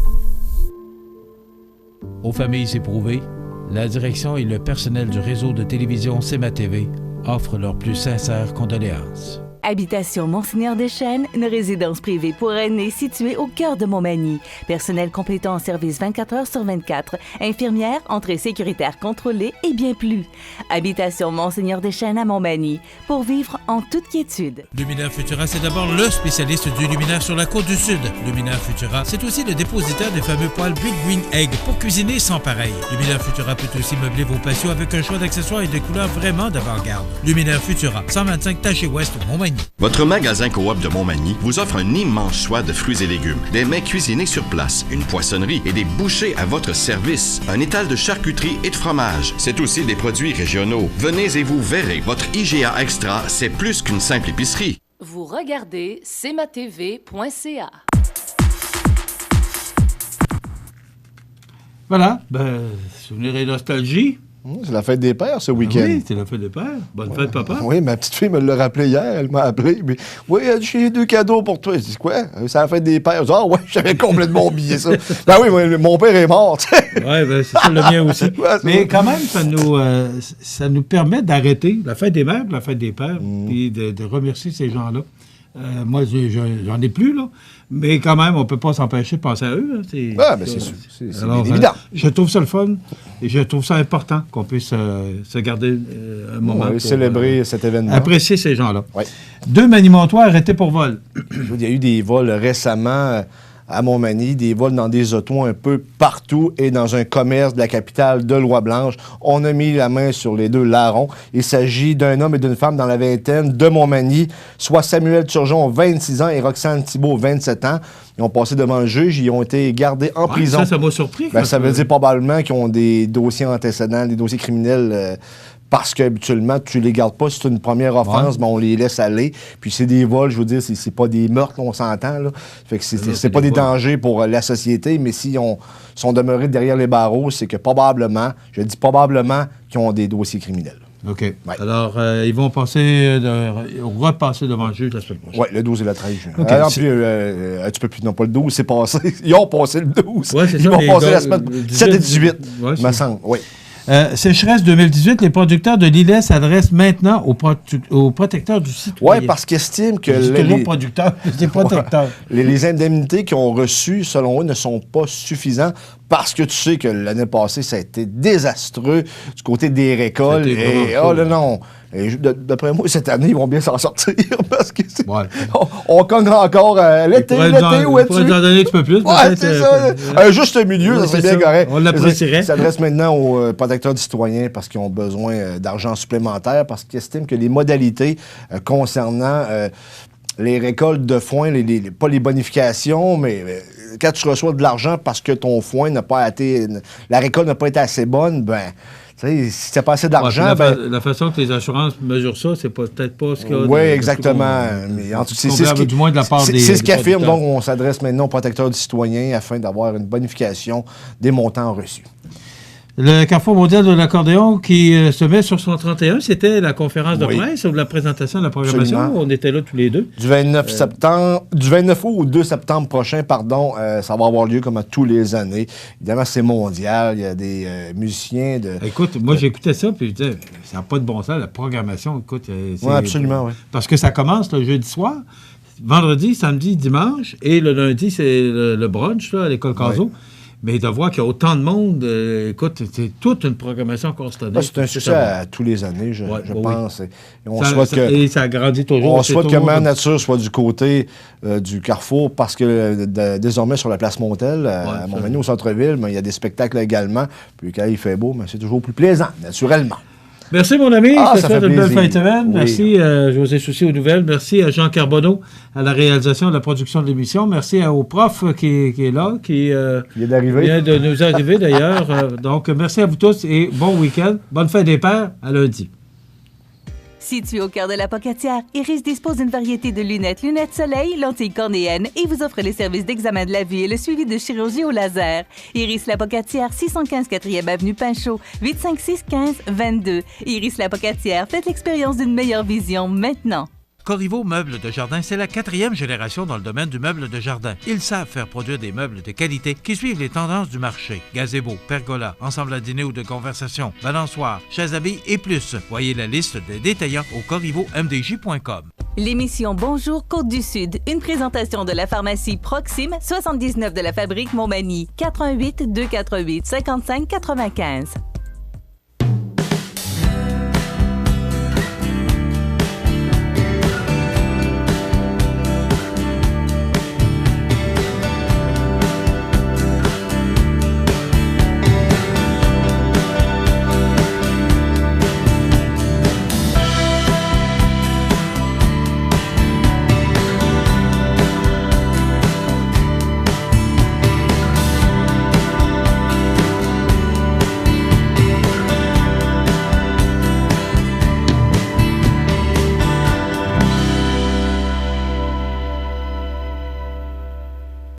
Speaker 7: Aux familles éprouvées, la direction et le personnel du réseau de télévision CMA TV offrent leurs plus sincères condoléances.
Speaker 1: Habitation Monseigneur Deschênes, une résidence privée pour aînés située au cœur de Montmagny. Personnel complétant en service 24 heures sur 24. Infirmière, entrée sécuritaire contrôlée et bien plus. Habitation Monseigneur Deschênes à Montmagny, pour vivre en toute quiétude.
Speaker 7: Luminaire Futura, c'est d'abord le spécialiste du luminaire sur la côte du Sud. Luminaire Futura, c'est aussi le dépositaire des fameux poêles Big Green Egg pour cuisiner sans pareil. Luminaire Futura peut aussi meubler vos patios avec un choix d'accessoires et de couleurs vraiment d'avant-garde. Luminaire Futura, 125 Taché Ouest, Montmagny.
Speaker 6: Votre magasin Coop de Montmagny vous offre un immense choix de fruits et légumes, des mets cuisinés sur place, une poissonnerie et des bouchers à votre service, un étal de charcuterie et de fromage. C'est aussi des produits régionaux. Venez et vous verrez, votre IGA Extra, c'est plus qu'une simple épicerie.
Speaker 8: Vous regardez cmatv.ca.
Speaker 2: Voilà, souvenir et nostalgie.
Speaker 10: C'est la fête des pères, ce week-end.
Speaker 2: Oui, c'est la fête des pères. Bonne fête, papa.
Speaker 10: Oui, ma petite fille me l'a rappelé hier. Elle m'a appelé. Mais, oui, j'ai 2 cadeaux pour toi. Je dis, quoi? C'est la fête des pères. Je dis, ah, ouais, j'avais complètement oublié ça. Ben oui, mon père est mort.
Speaker 2: Oui, c'est ça, le mien aussi. Ouais, mais quand même, ça nous permet d'arrêter la fête des mères, la fête des pères, puis de remercier ces gens-là. Moi, j'en ai plus, là. Mais quand même, on ne peut pas s'empêcher de penser à eux.
Speaker 10: C'est sûr. C'est évident.
Speaker 2: Je trouve ça le fun et je trouve ça important qu'on puisse se garder un moment.
Speaker 10: Pour célébrer cet événement.
Speaker 2: Apprécier ces gens-là.
Speaker 10: Ouais.
Speaker 2: 2 manimentoirs arrêtés pour vol.
Speaker 10: Il y a eu des vols récemment à Montmagny, des vols dans des autos un peu partout et dans un commerce de la capitale de Loi-Blanche. On a mis la main sur les 2 larrons. Il s'agit d'un homme et d'une femme dans la vingtaine de Montmagny, soit Samuel Turgeon, 26 ans, et Roxane Thibault, 27 ans. Ils ont passé devant le juge, ils ont été gardés en prison.
Speaker 2: Ça m'a surpris.
Speaker 10: Ça veut dire probablement qu'ils ont des dossiers antécédents, des dossiers criminels... parce qu'habituellement, tu les gardes pas. Si c'est une première offense, on les laisse aller. Puis c'est des vols, je veux dire, c'est pas des meurtres, on s'entend, là. Fait que c'est pas des dangers pour la société, mais s'ils sont demeurés derrière les barreaux, c'est que probablement, je dis probablement, qu'ils ont des dossiers criminels.
Speaker 2: OK. Ouais. Alors, ils vont repasser devant le juge la semaine prochaine.
Speaker 10: Oui, le 12 et le 13 juin.
Speaker 2: Okay.
Speaker 10: Tu peux plus, non pas le 12, c'est passé. Ils ont passé le 12.
Speaker 2: Ouais,
Speaker 10: ils vont passer la semaine 17 et 18, me semble. Oui.
Speaker 2: Sécheresse 2018, les producteurs de l'ILES s'adressent maintenant aux protecteurs du citoyen.
Speaker 10: Oui, parce qu'ils estiment que
Speaker 2: les producteurs, les protecteurs.
Speaker 10: Les indemnités qu'ils ont reçues, selon eux, ne sont pas suffisantes parce que tu sais que l'année passée, ça a été désastreux du côté des récoltes. Et non. Et d'après moi, cette année, ils vont bien s'en sortir parce que on cogne encore l'été ou
Speaker 2: est-tu? On pourrait en donner un petit peu plus.
Speaker 10: Ouais, c'est ça. Un juste milieu, ça serait bien correct.
Speaker 2: On l'apprécierait.
Speaker 10: Ils s'adressent maintenant aux protecteurs du citoyen parce qu'ils ont besoin d'argent supplémentaire, parce qu'ils estiment que les modalités concernant les récoltes de foin, pas les bonifications, mais quand tu reçois de l'argent parce que ton foin n'a pas été... La récolte n'a pas été assez bonne, si tu n'as pas assez d'argent...
Speaker 2: la façon que les assurances mesurent ça, c'est peut-être pas ce qu'il y a...
Speaker 10: Oui, exactement. Mais en tout cas, c'est ce qu'affirme. Donc, on s'adresse maintenant aux protecteurs du citoyen afin d'avoir une bonification des montants reçus.
Speaker 2: Le Carrefour mondial de l'accordéon qui se met sur son 31, c'était la conférence de presse ou la présentation de la programmation. Absolument. On était là tous les deux.
Speaker 10: Du 29 août au 2 septembre prochain, ça va avoir lieu comme à tous les années. Évidemment, c'est mondial. Il y a des musiciens de...
Speaker 2: Écoute, moi, j'écoutais ça, puis je disais, ça n'a pas de bon sens, la programmation. Écoute,
Speaker 10: oui, absolument, oui.
Speaker 2: Parce que ça commence le jeudi soir, vendredi, samedi, dimanche, et le lundi, c'est le brunch là, à l'école Caso. Oui. Mais de voir qu'il y a autant de monde, écoute, c'est toute une programmation consternée.
Speaker 10: C'est un succès à tous les années, je pense.
Speaker 2: Oui. Et ça grandit toujours.
Speaker 10: On souhaite que Mère Nature soit du côté du Carrefour parce que désormais, sur la place Montel, à Montmagny, au centre-ville, il y a des spectacles également. Puis quand il fait beau, c'est toujours plus plaisant, naturellement.
Speaker 2: Merci, mon ami. Ça fait une belle fin de semaine. Oui. Merci à José Soucy aux nouvelles. Merci à Jean Carbonneau à la réalisation de la production de l'émission. Merci au prof qui est là, qui vient de nous arriver d'ailleurs. Donc, merci à vous tous et bon week-end. Bonne fête des pères. À lundi.
Speaker 1: Situé au cœur de la Pocatière, Iris dispose d'une variété de lunettes soleil, lentilles cornéennes et vous offre les services d'examen de la vue et le suivi de chirurgie au laser. Iris la Pocatière, 615 4e avenue Pinchot, 856-15-22. Iris la Pocatière, faites l'expérience d'une meilleure vision maintenant.
Speaker 7: Corriveau Meubles de Jardin, c'est la 4e génération dans le domaine du meuble de jardin. Ils savent faire produire des meubles de qualité qui suivent les tendances du marché. Gazebo, pergola, ensemble à dîner ou de conversation, balançoire, chaises à billes et plus. Voyez la liste des détaillants au corrivomdj.com.
Speaker 1: L'émission Bonjour Côte-du-Sud, une présentation de la pharmacie Proxime, 79 de la Fabrique Montmagny, 88 248 55 95.